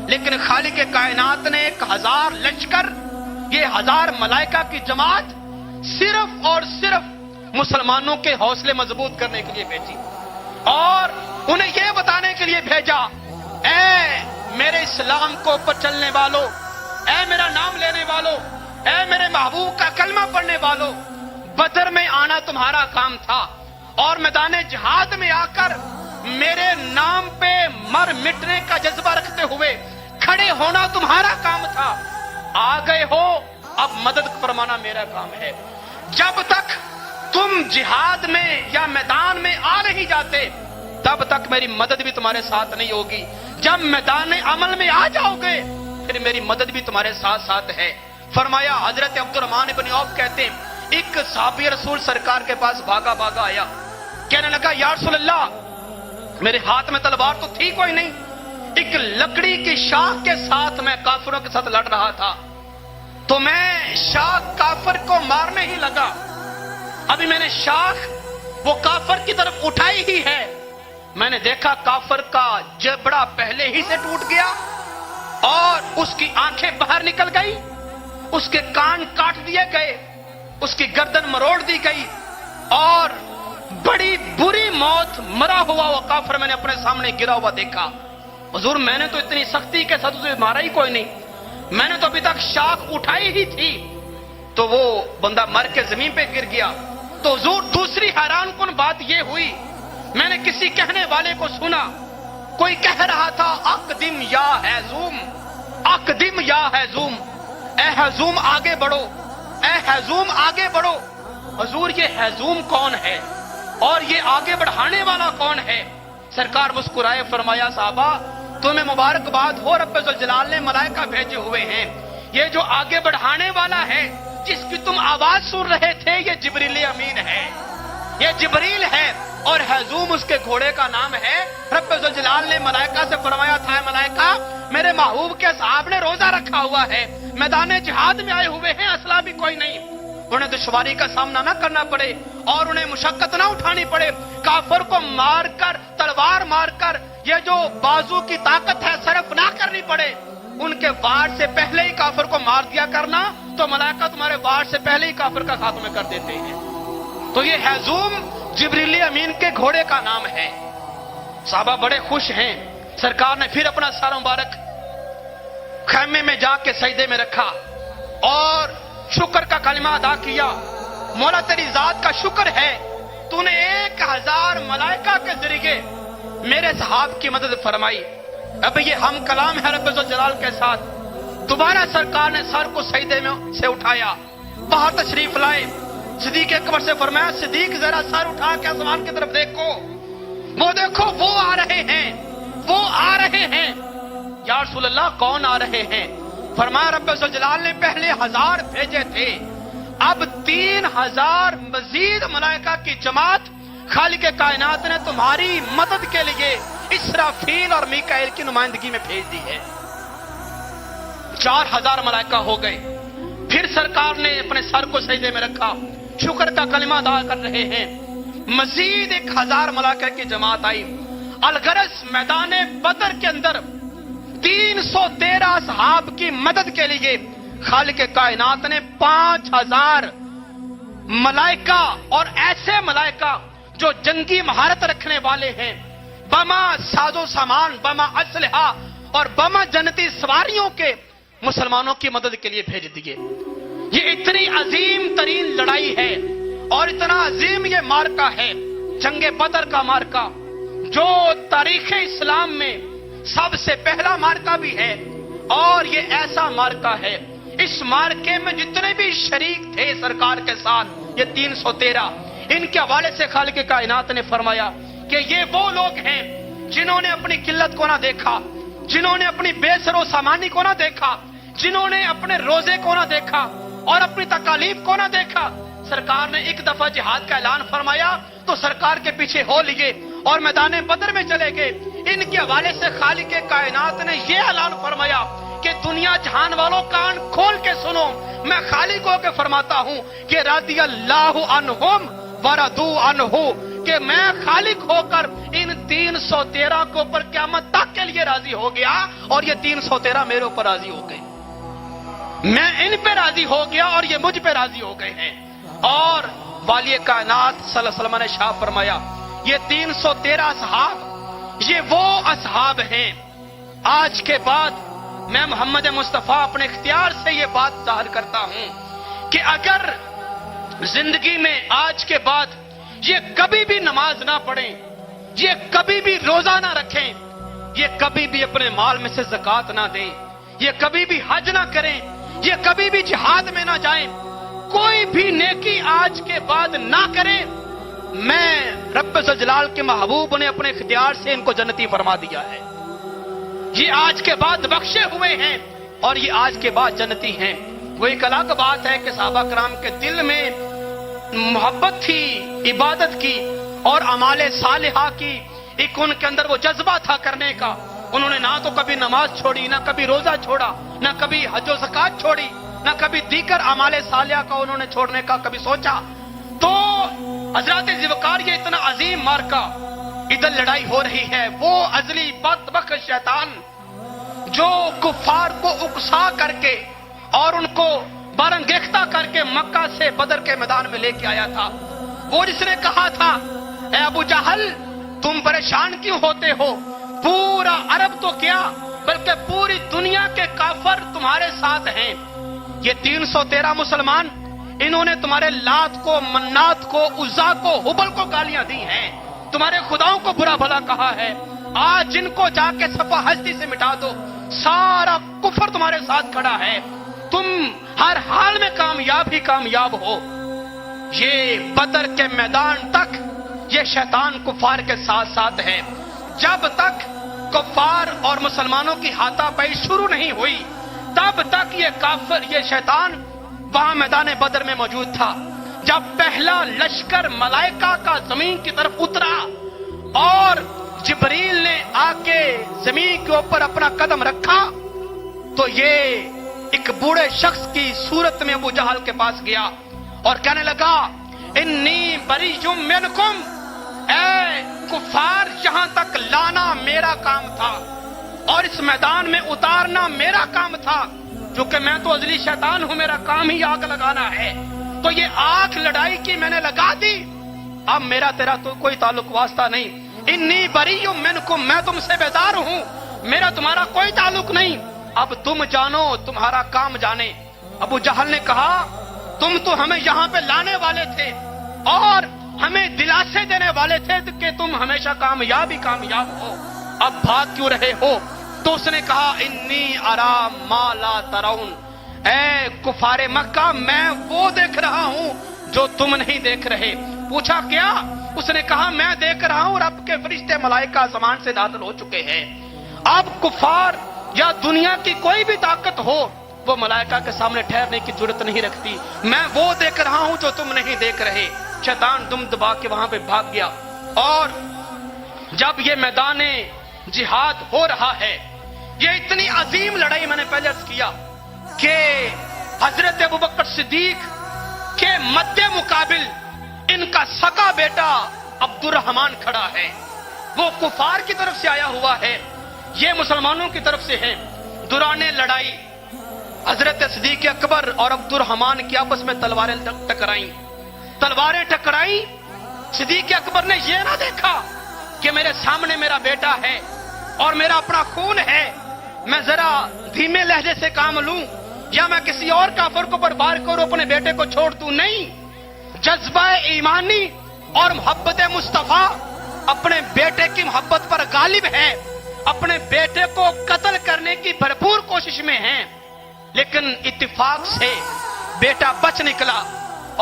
لیکن خالق کائنات نے 1000 لشکر، یہ 1000 ملائکہ کی جماعت صرف اور صرف مسلمانوں کے حوصلے مضبوط کرنے کے لیے بھیجی اور انہیں یہ بتانے کے لیے بھیجا، اے میرے اسلام کو اوپر چلنے والوں، اے میرا نام لینے والوں، اے میرے محبوب کا کلمہ پڑھنے والوں، بدر میں آنا تمہارا کام تھا اور میدان جہاد میں آ کر میرے نام پہ مر مٹنے کا جذبہ رکھتے ہوئے کھڑے ہونا تمہارا کام تھا، آ گئے ہو، اب مدد فرمانا میرا کام ہے۔ جب تک تم جہاد میں یا میدان میں آ نہیں جاتے تب تک میری مدد بھی تمہارے ساتھ نہیں ہوگی، جب میدان عمل میں آ جاؤ گے پھر میری مدد بھی تمہارے ساتھ ساتھ ہے۔ فرمایا حضرت عبدالرحمن بن عوف کہتے ہیں ایک صحابی رسول سرکار کے پاس بھاگا آیا، کہنے لگا یا رسول اللہ میرے ہاتھ میں تلوار تو تھی کوئی نہیں، ایک لکڑی کی شاخ کے ساتھ میں کافروں کے ساتھ لڑ رہا تھا، تو میں شاخ کافر کو مارنے ہی لگا، ابھی میں نے شاخ وہ کافر کی طرف اٹھائی ہی ہے، میں نے دیکھا کافر کا جبڑا پہلے ہی سے ٹوٹ گیا اور اس کی آنکھیں باہر نکل گئی، اس کے کان کاٹ دیے گئے، اس کی گردن مروڑ دی گئی اور بڑی بری موت مرا ہوا وہ کافر میں نے اپنے سامنے گرا ہوا دیکھا۔ حضور میں نے تو اتنی سختی کے ساتھ اسے مارا ہی کوئی نہیں، میں نے تو ابھی تک شاخ اٹھائی ہی تھی، تو وہ بندہ مر کے زمین پہ گر گیا۔ تو حضور دوسری حیران کن بات یہ ہوئی، میں نے کسی کہنے والے کو سنا کوئی کہہ رہا تھا اقدم یا حیزوم، اقدم یا حیزوم، اے حیزوم آگے بڑھو، اے حیزوم آگے بڑھو۔ حضور یہ حیزوم کون ہے اور یہ آگے بڑھانے والا کون ہے؟ سرکار مسکرائے فرمایا صحابہ تمہیں مبارکباد ہو، رب ذوالجلال نے ملائکہ بھیجے ہوئے ہیں، یہ جو آگے بڑھانے والا ہے جس کی تم آواز سن رہے تھے یہ جبریل امین ہے، یہ جبریل ہے، اور حیزوم اس کے گھوڑے کا نام ہے۔ رب ذوالجلال نے ملائکہ سے فرمایا تھا ملائکہ میرے محبوب کے صاحب نے روزہ رکھا ہوا ہے، میدان جہاد میں آئے ہوئے ہیں، اسلحہ بھی کوئی نہیں، انہیں دشواری کا سامنا نہ کرنا پڑے اور انہیں مشقت نہ اٹھانی پڑے، کافر کو مار کر تلوار مار کر یہ جو بازو کی طاقت ہے صرف نہ کرنی پڑے، ان کے وار سے پہلے ہی کافر کو مار دیا کرنا، تو ملائکہ تمہارے وار سے پہلے ہی کافر کا خاتمہ کر دیتے ہیں۔ تو یہ حیزوم جبریل امین کے گھوڑے کا نام ہے۔ صحابہ بڑے خوش ہیں۔ سرکار نے پھر اپنا سر مبارک خیمے میں جا کے سجدے میں رکھا اور شکر کا کلمہ ادا کیا، مولا تیری ذات کا شکر ہے تو نے 1000 ملائکہ کے ذریعے میرے صحاب کی مدد فرمائی۔ اب یہ ہم کلام ہے رب ذوالجلال کے ساتھ۔ دوبارہ سرکار نے سر کو سجدے میں سے اٹھایا، باہر تشریف لائے، صدیق اکبر سے فرمایا صدیق ذرا سر اٹھا کے آسمان کی طرف دیکھو، وہ دیکھو وہ آ رہے ہیں، وہ آ رہے ہیں۔ یا رسول اللہ کون آ رہے ہیں؟ فرمایا رب ذوالجلال نے پہلے 1000 بھیجے تھے، اب 3000 مزید ملائکہ کی جماعت خالق کائنات نے تمہاری مدد کے لیے اسرافیل اور میکائیل کی نمائندگی میں بھیج دی ہے۔ 4000 ملائکہ ہو گئے۔ پھر سرکار نے اپنے سر کو سجدے میں رکھا، شکر کا کلمہ ادا کر رہے ہیں، مزید 1000 ملائکہ کی جماعت آئی۔ الغرض میدان بدر کے اندر 313 اصحاب کی مدد کے لیے خالق کائنات نے 5000 ملائکہ اور ایسے ملائکہ جو جنگی مہارت رکھنے والے ہیں، بما ساز و سامان، بما اسلحہ اور بما جنتی سواریوں کے مسلمانوں کی مدد کے لیے بھیج دیے۔ یہ اتنی عظیم ترین لڑائی ہے اور اتنا عظیم یہ مارکہ ہے، جنگ بدر کا مارکہ، جو تاریخ اسلام میں سب سے پہلا مارکہ بھی ہے اور یہ ایسا مارکہ ہے، اس مارکے میں جتنے بھی شریک تھے سرکار کے ساتھ یہ 313، ان کے حوالے سے خالق کائنات نے فرمایا کہ یہ وہ لوگ ہیں جنہوں نے اپنی قلت کو نہ دیکھا، جنہوں نے اپنی بے سر و سامانی کو نہ دیکھا، جنہوں نے اپنے روزے کو نہ دیکھا اور اپنی تکالیف کو نہ دیکھا۔ سرکار نے ایک دفعہ جہاد کا اعلان فرمایا تو سرکار کے پیچھے ہو لیے اور میدان بدر میں چلے گئے۔ ان کے حوالے سے خالق کائنات نے یہ اعلان فرمایا کہ دنیا جہان والوں کان کھول کے سنو، میں خالق ہو کے فرماتا ہوں کہ رضی اللہ عنہم ورضوا عنہ، کہ میں خالق ہو کر ان 313 کے اوپر قیامت تک کے لیے راضی ہو گیا اور یہ 313 میرے اوپر راضی ہو گئے، میں ان پہ راضی ہو گیا اور یہ مجھ پہ راضی ہو گئے ہیں۔ اور والی کائنات صلی اللہ علیہ وسلم نے شاہ فرمایا یہ 313 اصحاب یہ وہ اصحاب ہیں۔ آج کے بعد میں محمد مصطفیٰ اپنے اختیار سے یہ بات ظاہر کرتا ہوں کہ اگر زندگی میں آج کے بعد یہ کبھی بھی نماز نہ پڑھیں، یہ کبھی بھی روزہ نہ رکھیں، یہ کبھی بھی اپنے مال میں سے زکوٰۃ نہ دیں، یہ کبھی بھی حج نہ کریں، یہ کبھی بھی جہاد میں نہ جائیں، کوئی بھی نیکی آج کے بعد نہ کریں، میں رب ذوالجلال کے محبوب نے اپنے اختیار سے ان کو جنتی فرما دیا ہے۔ یہ آج کے بعد بخشے ہوئے ہیں اور یہ آج کے بعد جنتی ہیں۔ وہ ایک الگ بات ہے کہ صحابہ کرام کے دل میں محبت تھی عبادت کی اور اعمال صالحہ کی، ایک ان کے اندر وہ جذبہ تھا کرنے کا، انہوں نے نہ تو کبھی نماز چھوڑی، نہ کبھی روزہ چھوڑا، نہ کبھی حج و زکوٰۃ چھوڑی، نہ کبھی دیگر اعمال صالحہ کا انہوں نے چھوڑنے کا کبھی سوچا۔ تو حضرات ذوالفقار یہ اتنا عظیم مارکہ، ادھر لڑائی ہو رہی ہے، وہ ازلی بدبخت شیطان جو کفار کو اکسا کر کے اور ان کو برانگیختہ کر کے مکہ سے بدر کے میدان میں لے کے آیا تھا، وہ جس نے کہا تھا اے ابو جہل تم پریشان کیوں ہوتے ہو، پورا عرب تو کیا بلکہ پوری دنیا کے کافر تمہارے ساتھ ہیں۔ یہ 313 مسلمان انہوں نے تمہارے لات کو، منات کو، عزا کو، حبل کو گالیاں دی ہیں، تمہارے خداؤں کو برا بھلا کہا ہے، آج جن کو جا کے صفا ہستی سے مٹا دو، سارا کفر تمہارے ساتھ کھڑا ہے، تم ہر حال میں کامیاب ہی کامیاب ہو۔ یہ بدر کے میدان تک یہ شیطان کفار کے ساتھ ساتھ ہے۔ جب تک کفار اور مسلمانوں کی ہاتھا پائی شروع نہیں ہوئی تب تک یہ کافر، یہ شیطان وہاں میدان بدر میں موجود تھا۔ جب پہلا لشکر ملائکہ کا زمین کی طرف اترا اور جبریل نے آ کے زمین کے اوپر اپنا قدم رکھا تو یہ ایک بوڑھے شخص کی صورت میں ابو جہل کے پاس گیا اور کہنے لگا انی بریء منکم، اے کفار، یہاں تک لانا میرا کام تھا اور اس میدان میں اتارنا میرا کام تھا، کیونکہ میں تو ازلی شیطان ہوں، میرا کام ہی آگ لگانا ہے۔ تو یہ آگ لڑائی کی میں نے لگا دی، اب میرا تیرا تو کوئی تعلق واسطہ نہیں۔ انی بریء منکم، میں تم سے بیزار ہوں، میرا تمہارا کوئی تعلق نہیں، اب تم جانو تمہارا کام جانے۔ ابو جہل نے کہا تم تو ہمیں یہاں پہ لانے والے تھے اور ہمیں دلاسے دینے والے تھے کہ تم ہمیشہ کامیاب ہی کامیاب ہو، اب بھاگ کیوں رہے ہو؟ تو اس نے کہا انی ارا ما لا ترون، اے کفار مکہ، میں وہ دیکھ رہا ہوں جو تم نہیں دیکھ رہے۔ پوچھا کیا؟ اس نے کہا میں دیکھ رہا ہوں رب کے فرشتے ملائکہ آسمان سے نازل ہو چکے ہیں، اب کفار یا دنیا کی کوئی بھی طاقت ہو وہ ملائکہ کے سامنے ٹھہرنے کی ضرورت نہیں رکھتی، میں وہ دیکھ رہا ہوں جو تم نہیں دیکھ رہے۔ شیطان دم دبا کے وہاں پہ بھاگ گیا۔ اور جب یہ میدان جہاد ہو رہا ہے، یہ اتنی عظیم لڑائی، میں نے پہلے عرض کیا کہ حضرت ابوبکر صدیق کے مد مقابل ان کا سگا بیٹا عبد الرحمن کھڑا ہے، وہ کفار کی طرف سے آیا ہوا ہے، یہ مسلمانوں کی طرف سے ہے۔ دوران لڑائی حضرت صدیق اکبر اور عبد الرحمن کی آپس میں تلواریں ٹکرائیں۔ صدیق اکبر نے یہ نہ دیکھا کہ میرے سامنے میرا بیٹا ہے اور میرا اپنا خون ہے، میں ذرا دھیمے لہجے سے کام لوں یا میں کسی اور کافر کو پر وار کروں اپنے بیٹے کو چھوڑ دوں، نہیں، جذبہ ایمانی اور محبت مصطفیٰ اپنے بیٹے کی محبت پر غالب ہے، اپنے بیٹے کو قتل کرنے کی بھرپور کوشش میں ہیں، لیکن اتفاق سے بیٹا بچ نکلا۔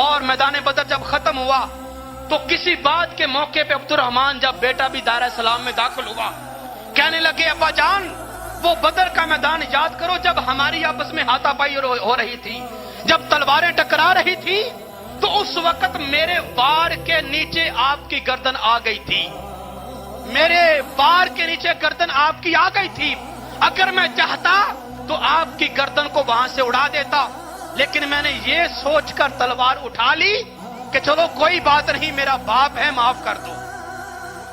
اور میدان بدر جب ختم ہوا تو کسی بات کے موقع پہ عبد الرحمن جب بیٹا بھی دار السلام میں داخل ہوا، کہنے لگے ابا جان وہ بدر کا میدان یاد کرو جب ہماری آپس میں ہاتھا پائی ہو رہی تھی، جب تلواریں ٹکرا رہی تھی تو اس وقت میرے وار کے نیچے آپ کی گردن آ گئی تھی، میرے وار کے نیچے گردن آپ کی آ گئی تھی، اگر میں چاہتا تو آپ کی گردن کو وہاں سے اڑا دیتا، لیکن میں نے یہ سوچ کر تلوار اٹھا لی کہ چلو کوئی بات نہیں، میرا باپ ہے، معاف کر دو۔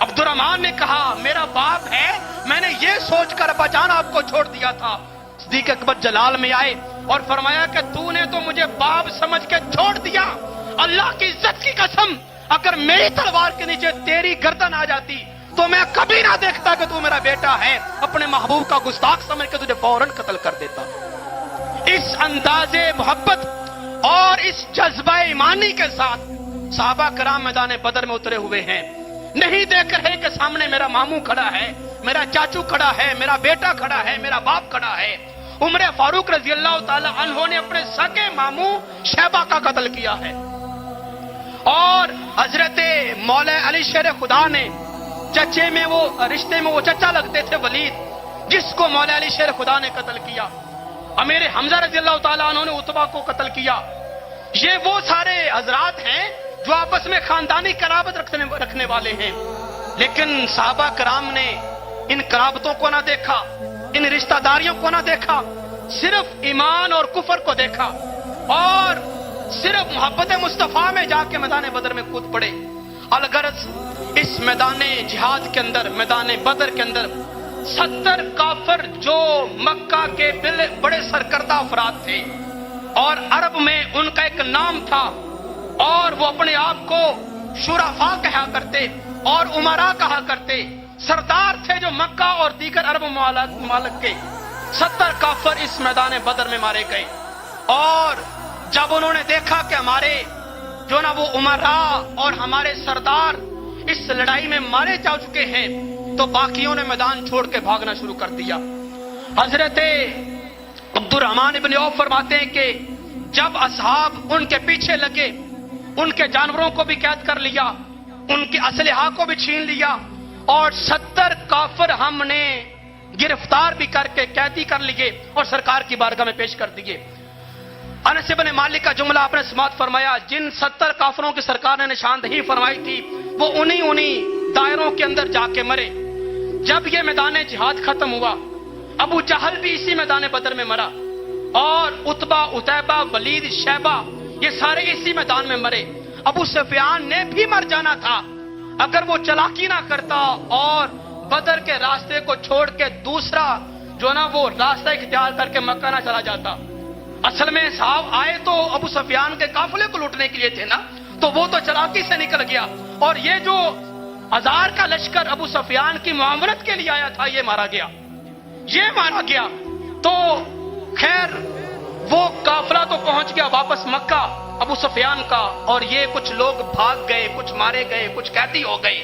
عبد الرحمن نے کہا میرا باپ ہے، میں نے یہ سوچ کر ابا جان آپ کو چھوڑ دیا تھا۔ صدیق اکبر جلال میں آئے اور فرمایا کہ تو نے تو مجھے باپ سمجھ کے چھوڑ دیا، اللہ کی عزت کی قسم اگر میری تلوار کے نیچے تیری گردن آ جاتی تو میں کبھی نہ دیکھتا کہ تو میرا بیٹا ہے، اپنے محبوب کا گستاخ سمجھ کے تجھے فوراً قتل کر دیتا۔ اس انداز محبت اور اس جذبہ ایمانی کے ساتھ صحابہ کرام میدان بدر میں اترے ہوئے ہیں، نہیں دیکھ رہے کہ سامنے میرا ماموں کھڑا ہے، میرا چاچو کھڑا ہے، میرا بیٹا کھڑا ہے، میرا باپ کھڑا ہے۔ عمر فاروق رضی اللہ تعالی عنہ نے اپنے سگے ماموں شیبہ کا قتل کیا ہے، اور حضرت مولا علی شیر خدا نے چچے میں وہ رشتے میں وہ چچا لگتے تھے ولید، جس کو مولا علی شیر خدا نے قتل کیا۔ امیر حمزہ رضی اللہ تعالیٰ عنہ نے عتبہ کو قتل کیا۔ یہ وہ سارے حضرات ہیں جو آپس میں خاندانی قرابت رکھنے والے ہیں، لیکن صحابہ کرام نے ان قرابتوں کو نہ دیکھا، ان رشتہ داریوں کو نہ دیکھا، صرف ایمان اور کفر کو دیکھا اور صرف محبت مصطفیٰ میں جا کے میدان بدر میں کود پڑے۔ الغرض اس میدان جہاد کے اندر، میدان بدر کے اندر 70 کافر جو مکہ کے بڑے سرکردہ افراد تھے اور عرب میں ان کا ایک نام تھا اور وہ اپنے آپ کو شرفاء کہا کرتے اور امراء کہا کرتے، سردار تھے جو مکہ اور دیگر عرب ممالک کے 70 کافر اس میدان بدر میں مارے گئے۔ اور جب انہوں نے دیکھا کہ ہمارے جو نا وہ امراء اور ہمارے سردار اس لڑائی میں مارے جا چکے ہیں تو تو باقیوں نے میدان چھوڑ کے بھاگنا شروع کر دیا۔ حضرت عبدالرحمن ابن عوف فرماتے ہیں کہ جب اصحاب ان کے پیچھے لگے، ان کے جانوروں کو بھی قید کر لیا، ان کے اسلحہ کو بھی چھین لیا، اور 70 کافر ہم نے گرفتار بھی کر کے قیدی کر لیے اور سرکار کی بارگاہ میں پیش کر دیے۔ انس بن مالک کا جملہ آپ نے سماعت فرمایا، جن 70 کافروں کی سرکار نے نشاندہی فرمائی تھی وہ انہی دائروں کے اندر جا کے مرے۔ جب یہ میدان جہاد ختم ہوا، ابو جہل بھی اسی میدان بدر میں مرا، اور عتبہ، عتیبہ، ولید، شیبہ یہ سارے اسی میدان میں مرے۔ ابو سفیان نے بھی مر جانا تھا اگر وہ چلاکی نہ کرتا اور بدر کے راستے کو چھوڑ کے دوسرا جو نا وہ راستہ اختیار کر کے مکہ نہ چلا جاتا۔ اصل میں صاحب آئے تو ابو سفیان کے قافلے کو لوٹنے کے لیے تھے نا، تو وہ تو چلاکی سے نکل گیا، اور یہ جو 1000 کا لشکر ابو سفیان کی معاونت کے لیے آیا تھا یہ مارا گیا، یہ مارا گیا۔ تو خیر وہ قافلہ تو پہنچ گیا واپس مکہ ابو سفیان کا، اور یہ کچھ لوگ بھاگ گئے، کچھ مارے گئے، کچھ قیدی ہو گئے۔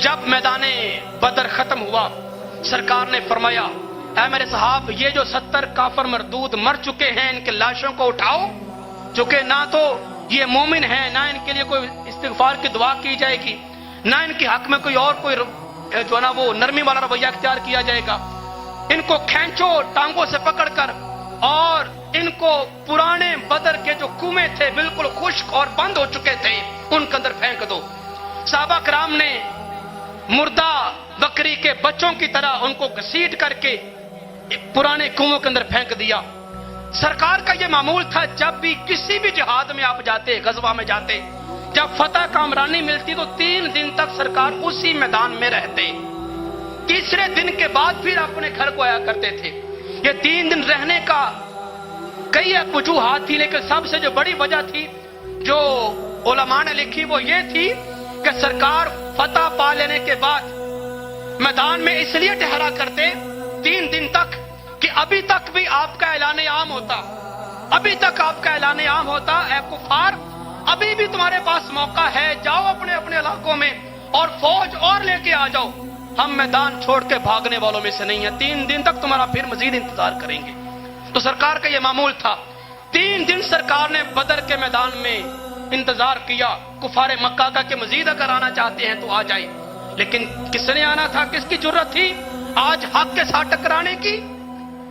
جب میدان بدر ختم ہوا، سرکار نے فرمایا اے میرے صحاب، یہ جو 70 کافر مردود مر چکے ہیں ان کے لاشوں کو اٹھاؤ، چونکہ نہ تو یہ مومن ہیں، نہ ان کے لیے کوئی استغفار کی دعا کی جائے گی، نہ ان کے حق میں کوئی اور کوئی جو ہے نا وہ نرمی والا رویہ اختیار کیا جائے گا۔ ان کو کھینچو ٹانگوں سے پکڑ کر، اور ان کو پرانے بدر کے جو کنویں تھے بالکل خشک اور بند ہو چکے تھے ان کے اندر پھینک دو۔ صحابہ کرام نے مردہ بکری کے بچوں کی طرح ان کو گھسیٹ کر کے پرانے کنووں کے اندر پھینک دیا۔ سرکار کا یہ معمول تھا، جب بھی کسی بھی جہاد میں آپ جاتے، غزوہ میں جاتے، جب فتح کامرانی ملتی تو 3 دن تک سرکار اسی میدان میں رہتے، تیسرے دن کے بعد پھر اپنے گھر کو آیا کرتے تھے۔ یہ 3 دن رہنے کا کئی ایک وجوہات تھی، لیکن سب سے جو بڑی وجہ تھی جو علماء نے لکھی وہ یہ تھی کہ سرکار فتح پا لینے کے بعد میدان میں اس لیے ٹھہرا کرتے 3 دن تک کہ ابھی تک بھی آپ کا اعلان عام ہوتا، ابھی تک آپ کا اعلان عام ہوتا، اے کفار ابھی بھی تمہارے پاس موقع ہے، جاؤ اپنے اپنے علاقوں میں اور فوج اور لے کے آ جاؤ، ہم میدان چھوڑ کے بھاگنے والوں میں سے نہیں ہیں، 3 دن تک تمہارا پھر مزید انتظار کریں گے۔ تو سرکار کا یہ معمول تھا، 3 دن سرکار نے بدر کے میدان میں انتظار کیا کفار مکہ کا کہ مزید اگر آنا چاہتے ہیں تو آ جائیں، لیکن کس نے آنا تھا، کس کی جرت تھی آج حق کے ساتھ ٹکرانے کی؟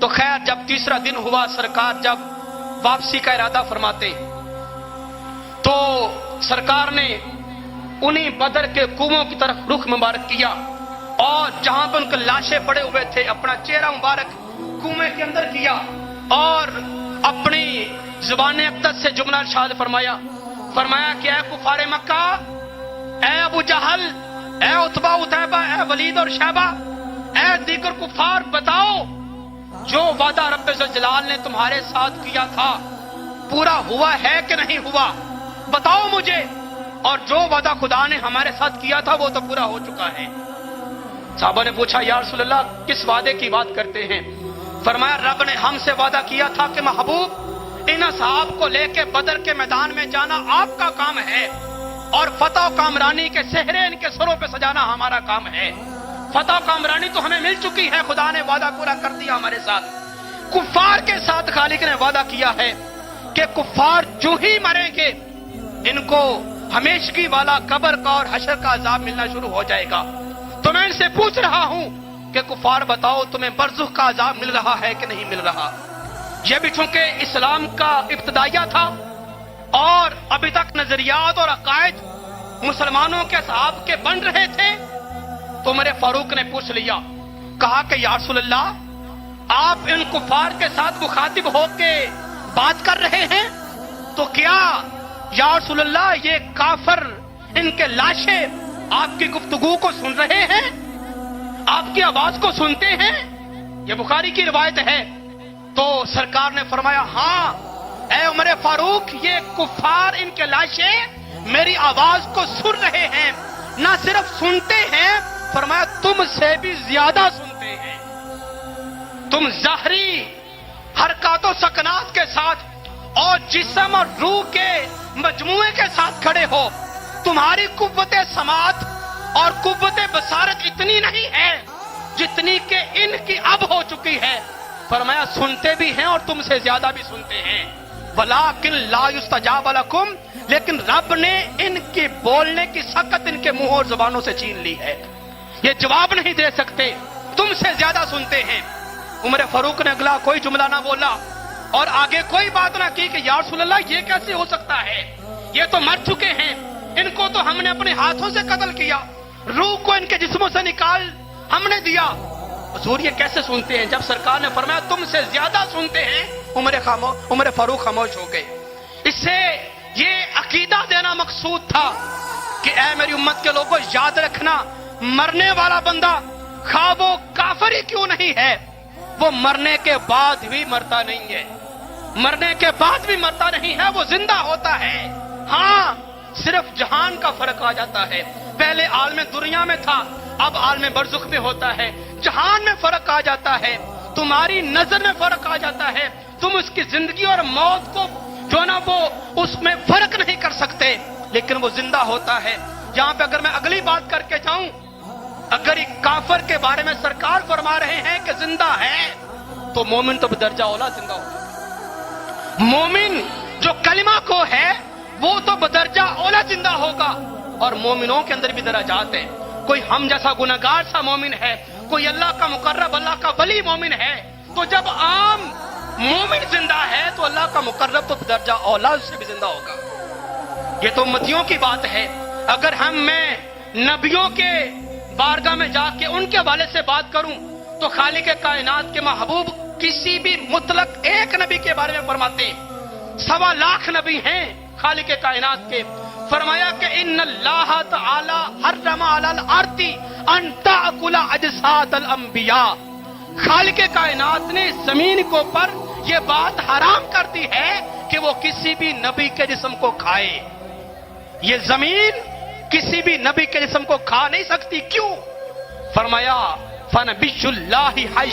تو خیر جب تیسرا دن ہوا، سرکار جب واپسی کا ارادہ فرماتے تو سرکار نے انہی بدر کے کنووں کی طرف رخ مبارک کیا، اور جہاں پر ان کے لاشیں پڑے ہوئے تھے اپنا چہرہ مبارک کنویں کے اندر کیا، اور اپنی زبان اقدس سے جملہ ارشاد فرمایا کہ اے کفار مکہ، اے ابو جہل، اے عتبہ، عتیبہ، اے ولید اور شیبہ، اے دیگر کفار، بتاؤ جو وعدہ رب ذوالجلال نے تمہارے ساتھ کیا تھا پورا ہوا ہے کہ نہیں ہوا؟ بتاؤ مجھے، اور جو وعدہ خدا نے ہمارے ساتھ کیا تھا وہ تو پورا ہو چکا ہے۔ صحابہ نے پوچھا یا رسول اللہ کس وعدے کی بات کرتے ہیں؟ فرمایا رب نے ہم سے وعدہ کیا تھا کہ محبوب ان اصحاب کو لے کے بدر کے میدان میں جانا آپ کا کام ہے، اور فتح و کامرانی کے سہرے ان کے سروں پہ سجانا ہمارا کام ہے۔ فتح و کامرانی تو ہمیں مل چکی ہے، خدا نے وعدہ پورا کر دیا ہمارے ساتھ۔ کفار کے ساتھ خالق نے وعدہ کیا ہے کہ کفار جو ہی مریں گے ان کو ہمیشگی والا قبر کا اور حشر کا عذاب ملنا شروع ہو جائے گا۔ تو میں ان سے پوچھ رہا ہوں کہ کفار بتاؤ تمہیں برزخ کا عذاب مل رہا ہے کہ نہیں مل رہا؟ یہ بھی چونکہ اسلام کا ابتدائیہ تھا اور ابھی تک نظریات اور عقائد مسلمانوں کے اصحاب کے بن رہے تھے، تو عمر فاروق نے پوچھ لیا، کہا کہ یا رسول اللہ آپ ان کفار کے ساتھ مخاطب ہو کے بات کر رہے ہیں، تو کیا یا رسول اللہ یہ کافر ان کے لاشیں آپ کی گفتگو کو سن رہے ہیں، آپ کی آواز کو سنتے ہیں؟ یہ بخاری کی روایت ہے۔ تو سرکار نے فرمایا ہاں اے عمر فاروق، یہ کفار ان کے لاشیں میری آواز کو سن رہے ہیں، نہ صرف سنتے ہیں، فرمایا تم سے بھی زیادہ سنتے ہیں۔ تم ظاہری حرکات و سکنات کے ساتھ اور جسم اور روح کے مجموعے کے ساتھ کھڑے ہو، تمہاری قوت سماعت اور قوت بصارت اتنی نہیں ہے جتنی کہ ان کی اب ہو چکی ہے. فرمایا سنتے بھی ہیں اور تم سے زیادہ بھی سنتے ہیں. وَلَٰكِن لَا يُسْتَجَابَ لَكُمْ, لیکن رب نے ان کے بولنے کی سکت ان کے منہ اور زبانوں سے چھین لی ہے. یہ جواب نہیں دے سکتے, تم سے زیادہ سنتے ہیں. عمر فاروق نے اگلا کوئی جملہ نہ بولا اور آگے کوئی بات نہ کی کہ یا رسول اللہ یہ کیسے ہو سکتا ہے, یہ تو مر چکے ہیں, ان کو تو ہم نے اپنے ہاتھوں سے قتل کیا, روح کو ان کے جسموں سے نکال ہم نے دیا. حضور یہ کیسے سنتے ہیں؟ جب سرکار نے فرمایا تم سے زیادہ سنتے ہیں, عمر فاروق خاموش ہو گئے. اس سے یہ عقیدہ دینا مقصود تھا کہ اے میری امت کے لوگوں یاد رکھنا, مرنے والا بندہ خواہ وہ کافر ہی کیوں نہیں ہے, وہ مرنے کے بعد بھی مرتا نہیں ہے, مرنے کے بعد بھی مرتا نہیں ہے, وہ زندہ ہوتا ہے. ہاں صرف جہان کا فرق آ جاتا ہے, پہلے عالم دنیا میں تھا, اب عالم برزخ میں ہوتا ہے. جہان میں فرق آ جاتا ہے, تمہاری نظر میں فرق آ جاتا ہے, تم اس کی زندگی اور موت کو جو نا وہ اس میں فرق نہیں کر سکتے, لیکن وہ زندہ ہوتا ہے. یہاں پہ اگر میں اگلی بات کر کے جاؤں, اگر ایک کافر کے بارے میں سرکار فرما رہے ہیں کہ زندہ ہے, تو مومن تو بدرجہ اولا زندہ ہوگا. مومن جو کلمہ کو ہے وہ تو بدرجہ اولا زندہ ہوگا. اور مومنوں کے اندر بھی درجات ہیں, کوئی ہم جیسا گنہگار سا مومن ہے, کوئی اللہ کا مقرب اللہ کا ولی مومن ہے. تو جب عام مومن زندہ ہے تو اللہ کا مقرب تو درجہ اولا اس سے بھی زندہ ہوگا. یہ تو امتیوں کی بات ہے. اگر میں نبیوں کے بارگاہ میں جا کے ان کے حوالے سے بات کروں تو خالق کائنات کے محبوب کسی بھی مطلق ایک نبی کے بارے میں فرماتے ہیں, 1.25 لاکھ نبی ہیں خالق کائنات کے. فرمایا کہ ان اللہ تعالی حرم علی الارض ان تاکل اجساد الانبیاء, خالق کائنات نے زمین کو پر یہ بات حرام کر دی ہے کہ وہ کسی بھی نبی کے جسم کو کھائے. یہ زمین کسی بھی نبی کے جسم کو کھا نہیں سکتی. کیوں؟ فرمایا فنبی اللہ حی,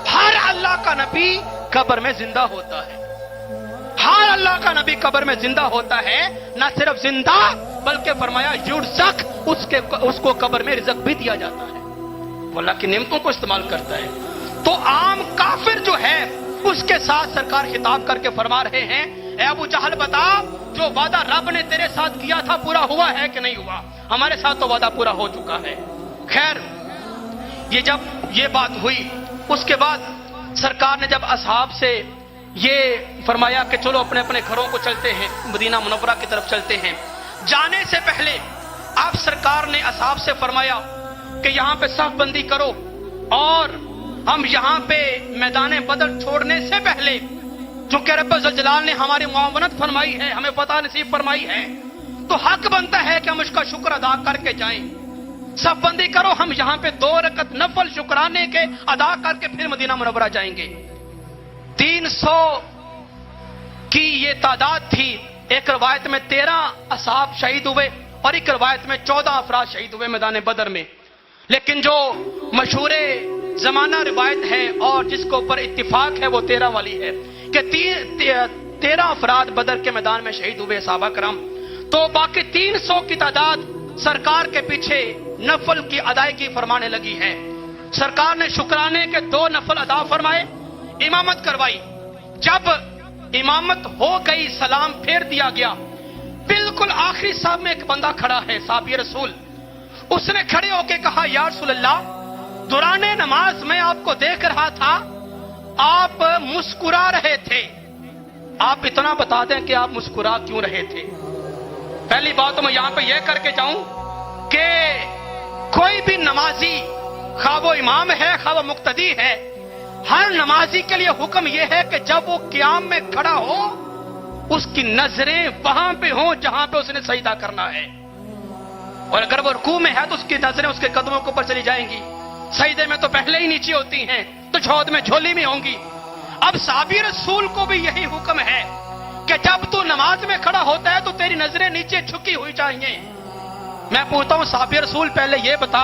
ہر اللہ کا نبی قبر میں زندہ ہوتا ہے, ہر اللہ کا نبی قبر میں زندہ ہوتا ہے. نہ صرف زندہ بلکہ فرمایا یرزق, اس کو قبر میں رزق بھی دیا جاتا ہے, وہ اللہ کی نعمتوں کو استعمال کرتا ہے. تو عام کافر جو ہے اس کے ساتھ سرکار خطاب کر کے فرما رہے ہیں, اے ابو جہل بتا جو وعدہ رب نے تیرے ساتھ کیا تھا پورا ہوا ہے کہ نہیں ہوا؟ ہمارے ساتھ تو وعدہ پورا ہو چکا ہے. خیر یہ جب یہ بات ہوئی اس کے بعد سرکار نے جب اصحاب سے یہ فرمایا کہ چلو اپنے اپنے گھروں کو چلتے ہیں, مدینہ منورہ کی طرف چلتے ہیں, جانے سے پہلے آپ سرکار نے اصحاب سے فرمایا کہ یہاں پہ صف بندی کرو, اور ہم یہاں پہ میدان بدر چھوڑنے سے پہلے چونکہ رب ذوالجلال نے ہماری معاونت فرمائی ہے, ہمیں فتح نصیب فرمائی ہے, تو حق بنتا ہے کہ ہم اس کا شکر ادا کر کے جائیں. صف بندی کرو, ہم یہاں پہ 2 رکعت نفل شکرانے کے ادا کر کے پھر مدینہ منورہ جائیں گے. 300 کی یہ تعداد تھی. ایک روایت میں 13 اصحاب شہید ہوئے اور ایک روایت میں 14 افراد شہید ہوئے میدان بدر میں. لیکن جو مشہور زمانہ روایت ہے اور جس کے اوپر اتفاق ہے وہ 13 والی ہے کہ 13 افراد بدر کے میدان میں شہید ہوئے صحابہ کرام. تو باقی 300 کی تعداد سرکار کے پیچھے نفل کی ادائیگی فرمانے لگی ہے. سرکار نے شکرانے کے 2 نفل ادا فرمائے, امامت کروائی. جب امامت ہو گئی سلام پھیر دیا گیا, بالکل آخری صاحب میں ایک بندہ کھڑا ہے صحابی رسول, اس نے کھڑے ہو کے کہا یا رسول اللہ دوران نماز میں آپ کو دیکھ رہا تھا, آپ مسکرا رہے تھے, آپ اتنا بتا دیں کہ آپ مسکرا کیوں رہے تھے. پہلی بات تو میں یہاں پہ یہ کر کے جاؤں کہ کوئی بھی نمازی خواہ وہ امام ہے خواہ وہ مقتدی ہے, ہر نمازی کے لیے حکم یہ ہے کہ جب وہ قیام میں کھڑا ہو اس کی نظریں وہاں پہ ہوں جہاں پہ اس نے سجدہ کرنا ہے, اور اگر وہ رکوع میں ہے تو اس کی نظریں اس کے قدموں کے اوپر چلی جائیں گی. سجدے میں تو پہلے ہی نیچے ہوتی ہیں, تو چھود میں جھولی میں ہوں گی. اب صحابی رسول کو بھی یہی حکم ہے کہ جب تو نماز میں کھڑا ہوتا ہے تو تیری نظریں نیچے جھکی ہوئی چاہیے. میں پوچھتا ہوں صحابی رسول پہلے یہ بتا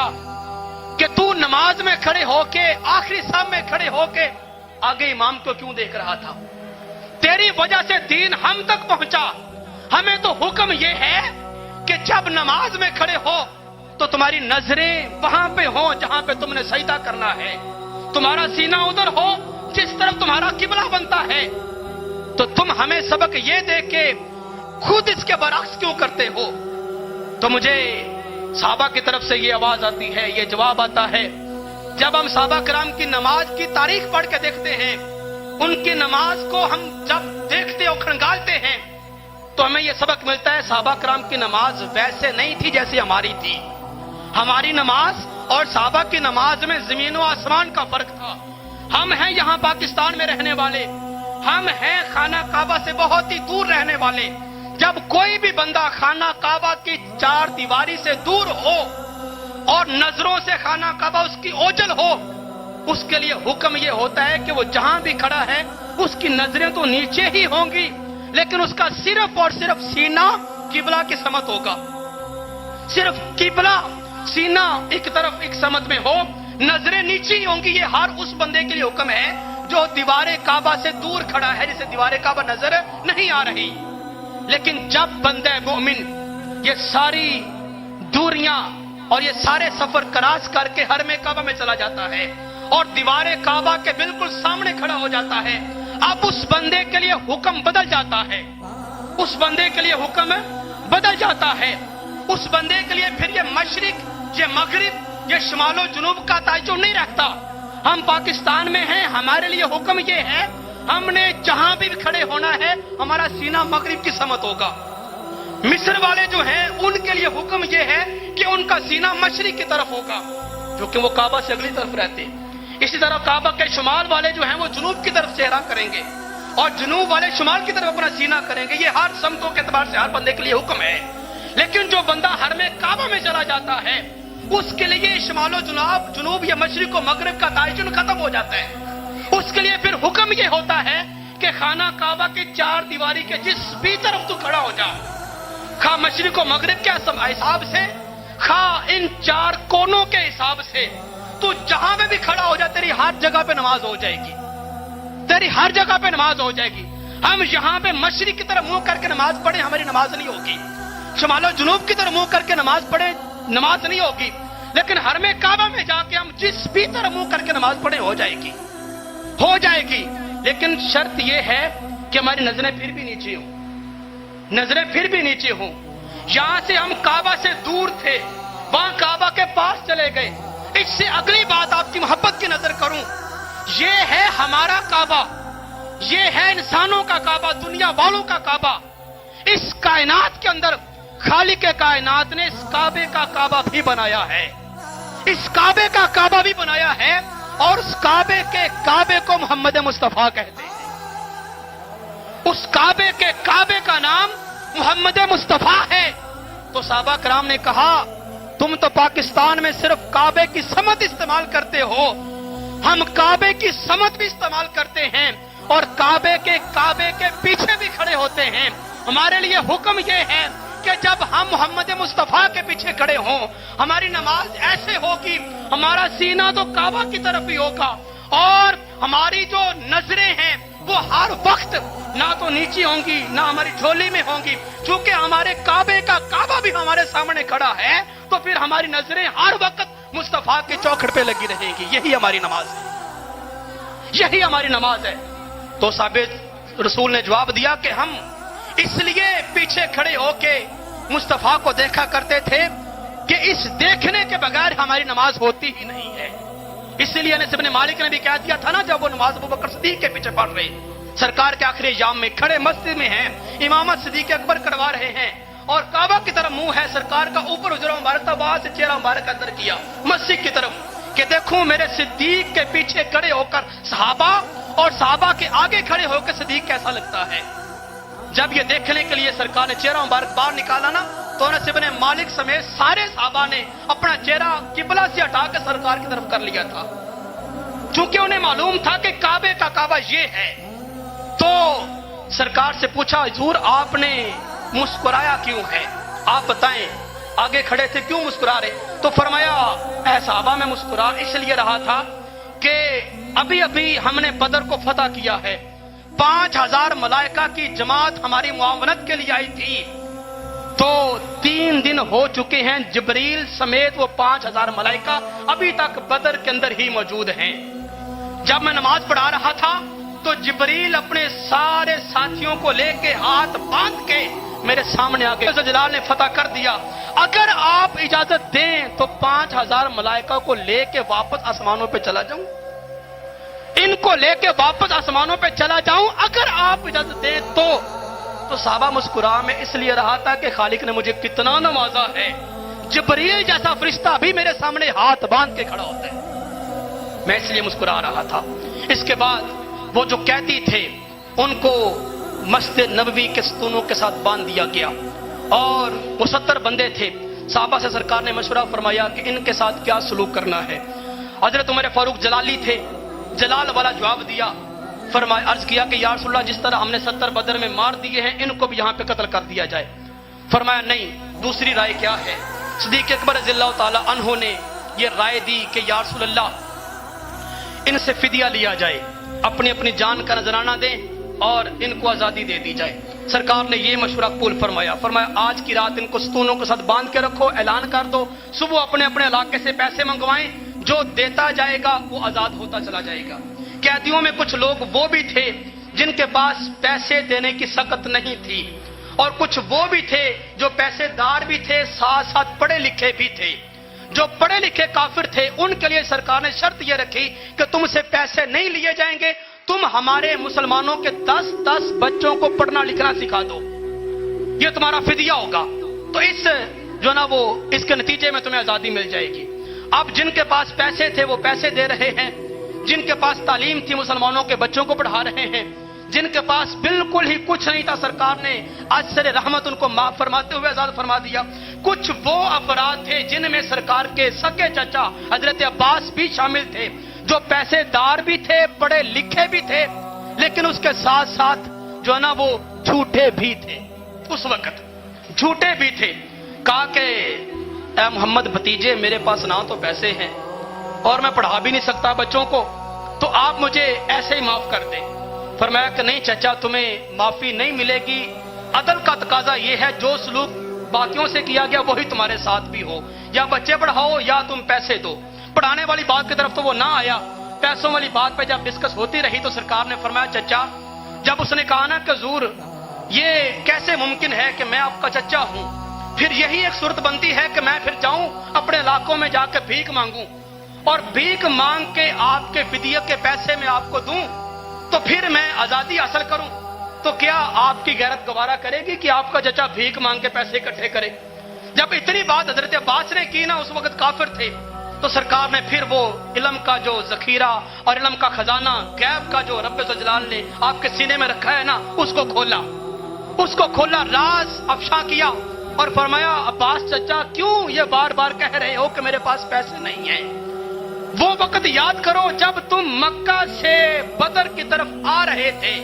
کہ تو نماز میں کھڑے ہو کے آخری صف میں کھڑے ہو کے آگے امام کو کیوں دیکھ رہا تھا؟ تیری وجہ سے دین ہم تک پہنچا. ہمیں تو حکم یہ ہے کہ جب نماز میں کھڑے ہو تو تمہاری نظریں وہاں پہ ہوں جہاں پہ تم نے سجدہ کرنا ہے، تمہارا سینہ ادھر ہو جس طرف تمہارا قبلہ بنتا ہے، تو تم ہمیں سبق یہ دے کے خود اس کے برعکس کیوں کرتے ہو؟ تو مجھے صحابہ کی طرف سے یہ آواز آتی ہے، یہ جواب آتا ہے، جب ہم صحابہ کرام کی نماز کی تاریخ پڑھ کے دیکھتے ہیں، ان کی نماز کو ہم جب دیکھتے اور کھنگالتے ہیں تو ہمیں یہ سبق ملتا ہے، صحابہ کرام کی نماز ویسے نہیں تھی جیسی ہماری تھی۔ ہماری نماز اور صحابہ کی نماز میں زمین و آسمان کا فرق تھا۔ ہم ہیں یہاں پاکستان میں رہنے والے، ہم ہیں خانہ کعبہ سے بہت ہی دور رہنے والے۔ جب کوئی بھی بندہ خانہ کعبہ کی چار دیواری سے دور ہو اور نظروں سے خانہ کعبہ اس کی اوجھل ہو، اس کے لیے حکم یہ ہوتا ہے کہ وہ جہاں بھی کھڑا ہے اس کی نظریں تو نیچے ہی ہوں گی، لیکن اس کا صرف اور صرف سینہ قبلہ کی سمت ہوگا۔ صرف قبلہ سینہ ایک طرف ایک سمت میں ہو، نظریں نیچے ہی ہوں گی۔ یہ ہر اس بندے کے لیے حکم ہے جو دیوار کعبہ سے دور کھڑا ہے، جسے دیوار کعبہ نظر نہیں آ رہی۔ لیکن جب بندہ مومن یہ ساری دوریاں اور یہ سارے سفر کراس کر کے حرم کعبہ میں چلا جاتا ہے اور دیوار کعبہ کے بالکل سامنے کھڑا ہو جاتا ہے، اب اس بندے کے لیے حکم بدل جاتا ہے، اس بندے کے لیے حکم بدل جاتا ہے۔ اس بندے کے لیے پھر یہ مشرق، یہ مغرب، یہ شمال و جنوب کا تعجب نہیں رکھتا۔ ہم پاکستان میں ہیں، ہمارے لیے حکم یہ ہے، ہم نے جہاں بھی کھڑے ہونا ہے ہمارا سینہ مغرب کی سمت ہوگا۔ مصر والے جو ہیں ان کے لیے حکم یہ ہے کہ ان کا سینہ مشرق کی طرف ہوگا، کیونکہ وہ کعبہ سے اگلی طرف رہتے ہیں۔ اسی طرح کعبہ کے شمال والے جو ہیں وہ جنوب کی طرف چہرہ کریں گے اور جنوب والے شمال کی طرف اپنا سینہ کریں گے۔ یہ ہر سمتوں کے اعتبار سے ہر بندے کے لیے حکم ہے۔ لیکن جو بندہ حرم کعبہ میں چلا جاتا ہے اس کے لیے شمال و جنوب یا مشرق و مغرب کا تعین ختم ہو جاتا ہے۔ اس کے لیے پھر حکم یہ ہوتا ہے کہ خانہ کعبہ کی چار دیواری کے جس بھی طرف تو کھڑا ہو جا، خواہ مشرق و مغرب کے حساب سے، خواہ ان چار کونوں کے حساب سے، تو جہاں میں بھی کھڑا ہو جائے تیری ہر جگہ پہ نماز ہو جائے گی، تیری ہر جگہ پہ نماز ہو جائے گی۔ ہم یہاں پہ مشرق کی طرف منہ کر کے نماز پڑھیں ہماری نماز نہیں ہوگی، شمال و جنوب کی طرف منہ کر کے نماز پڑھیں نماز نہیں ہوگی، لیکن حرم کعبہ میں جا کے ہم جس بھی طرف منہ کر کے نماز پڑھیں ہو جائے گی، ہو جائے گی۔ لیکن شرط یہ ہے کہ ہماری نظریں پھر بھی نیچے ہوں، نظریں پھر بھی نیچے ہوں۔ یہاں سے ہم کعبہ سے دور تھے، وہاں کعبہ کے پاس چلے گئے۔ اس سے اگلی بات آپ کی محبت کی نظر کروں، یہ ہے ہمارا کعبہ، یہ ہے انسانوں کا کعبہ، دنیا والوں کا کعبہ۔ اس کائنات کے اندر خالق کائنات نے اس کعبے کا کعبہ بھی بنایا ہے، اس کعبے کا کعبہ بھی بنایا ہے، اور اس کعبے کے کعبے کو محمد مصطفیٰ کہتے ہیں۔ اس کعبے کے کعبے کا نام محمد مصطفیٰ ہے۔ تو صحابہ کرام نے کہا تم تو پاکستان میں صرف کعبے کی سمت استعمال کرتے ہو، ہم کعبے کی سمت بھی استعمال کرتے ہیں اور کعبے کے پیچھے بھی کھڑے ہوتے ہیں۔ ہمارے لیے حکم یہ ہے کہ جب ہم محمد مصطفیٰ کے پیچھے کھڑے ہوں ہماری نماز ایسے ہوگی، ہمارا سینہ تو کعبہ کی طرف ہی ہوگا اور ہماری جو نظریں ہیں وہ ہر وقت نہ تو نیچی ہوں گی نہ ہماری جھولی میں ہوں گی، چونکہ ہمارے کعبے کا کعبہ بھی ہمارے سامنے کھڑا ہے تو پھر ہماری نظریں ہر وقت مصطفیٰ کے چوکھٹ پہ لگی رہیں گی۔ یہی ہماری نماز ہے، یہی ہماری نماز ہے۔ تو ثابت رسول نے جواب دیا کہ ہم اس لیے پیچھے کھڑے ہو کے مصطفیٰ کو دیکھا کرتے تھے کہ اس دیکھنے کے بغیر ہماری نماز ہوتی ہی نہیں ہے۔ اس لیے انس بن مالک نے بھی کہہ دیا تھا نا، جب وہ نماز ابوبکر صدیق کے پیچھے پڑھ رہے، سرکار کے آخری ایام میں کھڑے مسجد میں ہیں، امامت صدیق اکبر کروا رہے ہیں اور کعبہ کی طرف منہ ہے سرکار کا، اوپر حجرہ مبارک تھا، وہاں سے چہرہ مبارک اندر کیا مسجد کی طرف کہ دیکھوں میرے صدیق کے پیچھے کھڑے ہو کر صحابہ اور صحابہ کے آگے کھڑے ہو کر صدیق کیسا لگتا ہے۔ جب یہ دیکھنے کے لیے سرکار نے چہرہ مبارک باہر نکالا نا تو انس بن مالک سمیت سارے صحابہ نے اپنا چہرہ قبلہ سے ہٹا کے سرکار کی طرف کر لیا تھا، چونکہ انہیں معلوم تھا کہ کعبے کا کعبہ یہ ہے۔ تو سرکار سے پوچھا حضور آپ نے مسکرایا کیوں ہے، آپ بتائیں، آگے کھڑے تھے کیوں مسکرا رہے؟ تو فرمایا اے صحابہ میں مسکرا اس لیے رہا تھا کہ ابھی ابھی ہم نے بدر کو فتح کیا ہے، 5000 ملائکہ کی جماعت ہماری معاونت کے لیے آئی تھی، تو 3 دن ہو چکے ہیں، جبریل سمیت وہ 5000 ملائکہ ابھی تک بدر کے اندر ہی موجود ہیں۔ جب میں نماز پڑھا رہا تھا تو جبریل اپنے سارے ساتھیوں کو لے کے ہاتھ باندھ کے میرے سامنے آ گئے۔ اللہ جلال نے فتح کر دیا، اگر آپ اجازت دیں تو 5000 ملائکہ کو لے کے واپس آسمانوں پہ چلا جاؤں، ان کو لے کے واپس آسمانوں پہ چلا جاؤں اگر آپ اجازت دیں تو صحابہ مسکرا، میں اس لیے رہا تھا کہ خالق نے مجھے کتنا نوازا ہے، جبریل جیسا فرشتہ بھی میرے سامنے ہاتھ باندھ کے کھڑا ہوتا ہے، میں اس لیے مسکرا رہا تھا۔ اس کے بعد وہ جو قیدی تھے ان کو مسجد نبوی کے ستونوں کے ساتھ باندھ دیا گیا، اور وہ 70 بندے تھے۔ صحابہ سے سرکار نے مشورہ فرمایا کہ ان کے ساتھ کیا سلوک کرنا ہے۔ حضرت عمر فاروق جلالی تھے، جلال والا جواب دیا، فرمایا، عرض کیا کہ یا رسول اللہ جس طرح ہم نے 70 بدر میں مار دیے ہیں ان کو بھی یہاں پہ قتل کر دیا جائے۔ فرمایا نہیں، دوسری رائے کیا ہے؟ صدیق اکبر رضی اللہ تعالی عنہ نے یہ رائے دی کہ یا رسول اللہ ان سے فدیہ لیا جائے، اپنی اپنی جان کا نذرانہ دیں اور ان کو آزادی دے دی جائے۔ سرکار نے یہ مشورہ قبول فرمایا، فرمایا آج کی رات ان کو ستونوں کے ساتھ باندھ کے رکھو، اعلان کر دو، صبح اپنے اپنے علاقے سے پیسے منگوائیں، جو دیتا جائے گا وہ آزاد ہوتا چلا جائے گا۔ قیدیوں میں کچھ لوگ وہ بھی تھے جن کے پاس پیسے دینے کی سخت نہیں تھی، اور کچھ وہ بھی تھے جو پیسے دار بھی تھے، ساتھ ساتھ پڑھے لکھے بھی تھے۔ جو پڑھے لکھے کافر تھے ان کے لیے سرکار نے شرط یہ رکھی کہ تم سے پیسے نہیں لیے جائیں گے، تم ہمارے مسلمانوں کے 10 بچوں کو پڑھنا لکھنا سکھا دو، یہ تمہارا فدیہ ہوگا، تو اس کے نتیجے میں تمہیں آزادی مل جائے گی۔ اب جن کے پاس پیسے تھے وہ پیسے دے رہے ہیں، جن کے پاس تعلیم تھی مسلمانوں کے بچوں کو پڑھا رہے ہیں، جن کے پاس بالکل ہی کچھ نہیں تھا سرکار نے اثر رحمت ان کو معاف فرماتے ہوئے آزاد فرما دیا۔ کچھ وہ افراد تھے جن میں سرکار کے سگے چچا حضرت عباس بھی شامل تھے، جو پیسے دار بھی تھے، پڑھے لکھے بھی تھے، لیکن اس کے ساتھ ساتھ وہ جھوٹے بھی تھے، اس وقت جھوٹے بھی تھے۔ کہا کہ اے محمد بھتیجے، میرے پاس نہ تو پیسے ہیں اور میں پڑھا بھی نہیں سکتا بچوں کو، تو آپ مجھے ایسے ہی معاف کر دیں۔ فرمایا کہ نہیں چچا، تمہیں معافی نہیں ملے گی، عدل کا تقاضا یہ ہے جو سلوک باقیوں سے کیا گیا وہی تمہارے ساتھ بھی ہو، یا بچے پڑھاؤ یا تم پیسے دو۔ پڑھانے والی بات کی طرف تو وہ نہ آیا، پیسوں والی بات پہ جب ڈسکس ہوتی رہی تو سرکار نے فرمایا چچا، جب اس نے کہا نا کہ حضور یہ کیسے ممکن ہے کہ میں آپ کا چچا ہوں، پھر یہی ایک صورت بنتی ہے کہ میں پھر جاؤں اپنے علاقوں میں جا کے بھیک مانگوں اور بھیک مانگ کے آپ کے فدیہ کے پیسے میں آپ کو دوں تو پھر میں آزادی حاصل کروں، تو کیا آپ کی غیرت گوارا کرے گی کہ آپ کا چچا بھیک مانگ کے پیسے اکٹھے کرے؟ جب اتنی بات حضرت عباس نے کی نا، اس وقت کافر تھے، تو سرکار نے پھر وہ علم کا جو ذخیرہ اور علم کا خزانہ غیب کا جو رب جلال نے آپ کے سینے میں رکھا ہے نا، اس کو کھولا، راز افشا کیا اور فرمایا عباس چچا کیوں یہ بار بار کہہ رہے ہو کہ میرے پاس پیسے نہیں ہیں؟ وہ وقت یاد کرو جب تم مکہ سے بدر کی طرف آ رہے تھے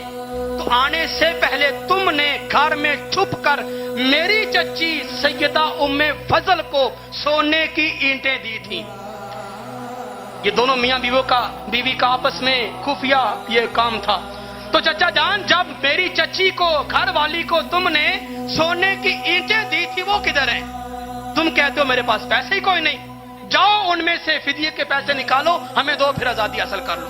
تو آنے سے پہلے تم نے گھر میں چھپ کر میری چچی سیدہ ام فضل کو سونے کی اینٹیں دی تھیں۔ یہ دونوں میاں بیوی کا آپس میں خفیہ یہ کام تھا۔ تو چچا جان، جب میری چچی کو، گھر والی کو تم نے سونے کی اینٹیں دی تھی، وہ کدھر ہیں؟ تم کہتے ہو میرے پاس پیسے ہی کوئی نہیں، جاؤ ان میں سے فدیے کے پیسے نکالو، ہمیں دو، پھر آزادی حاصل کر لو۔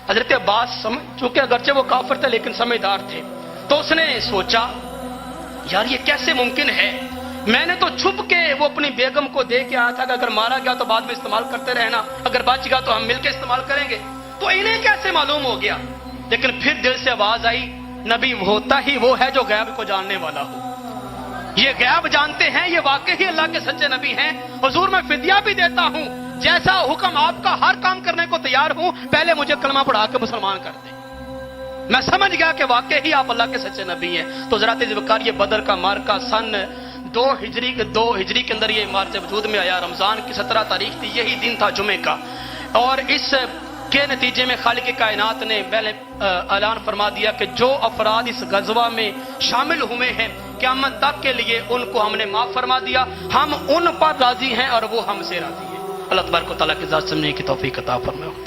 حضرت عباس چونکہ اگرچہ وہ کافر تھے لیکن سمجھدار تھے، تو اس نے سوچا یار یہ کیسے ممکن ہے، میں نے تو چھپ کے وہ اپنی بیگم کو دے کے آیا تھا کہ اگر مارا گیا تو بعد میں استعمال کرتے رہنا، اگر بچ گیا تو ہم مل کے استعمال کریں گے، تو انہیں کیسے معلوم ہو گیا؟ لیکن پھر دل سے آواز آئی، نبی ہوتا ہی وہ ہے جو غیب کو جاننے والا ہو، یہ غیب جانتے ہیں، یہ واقعی اللہ کے سچے نبی ہیں۔ حضور میں فدیہ بھی دیتا ہوں، جیسا حکم آپ کا ہر کام کرنے کو تیار ہوں، پہلے مجھے کلمہ پڑھا کے مسلمان کر دیں۔ میں سمجھ گیا کہ واقعی آپ اللہ کے سچے نبی ہیں۔ تو ذرا ذکر یہ بدر کا مارکہ سن 2 ہجری کے اندر یہ مارچ وجود میں آیا، رمضان کی 17 تاریخ تھی، یہی دن تھا جمعے کا، اور اس کے نتیجے میں خالق کائنات نے پہلے اعلان فرما دیا کہ جو افراد اس غزوہ میں شامل ہوئے ہیں قیامت تک کے لیے ان کو ہم نے معاف فرما دیا، ہم ان پر راضی ہیں اور وہ ہم سے راضی ہیں۔ اللہ تبارک و تعالیٰ کی ذات سمجھنے کی توفیق عطا فرمائے۔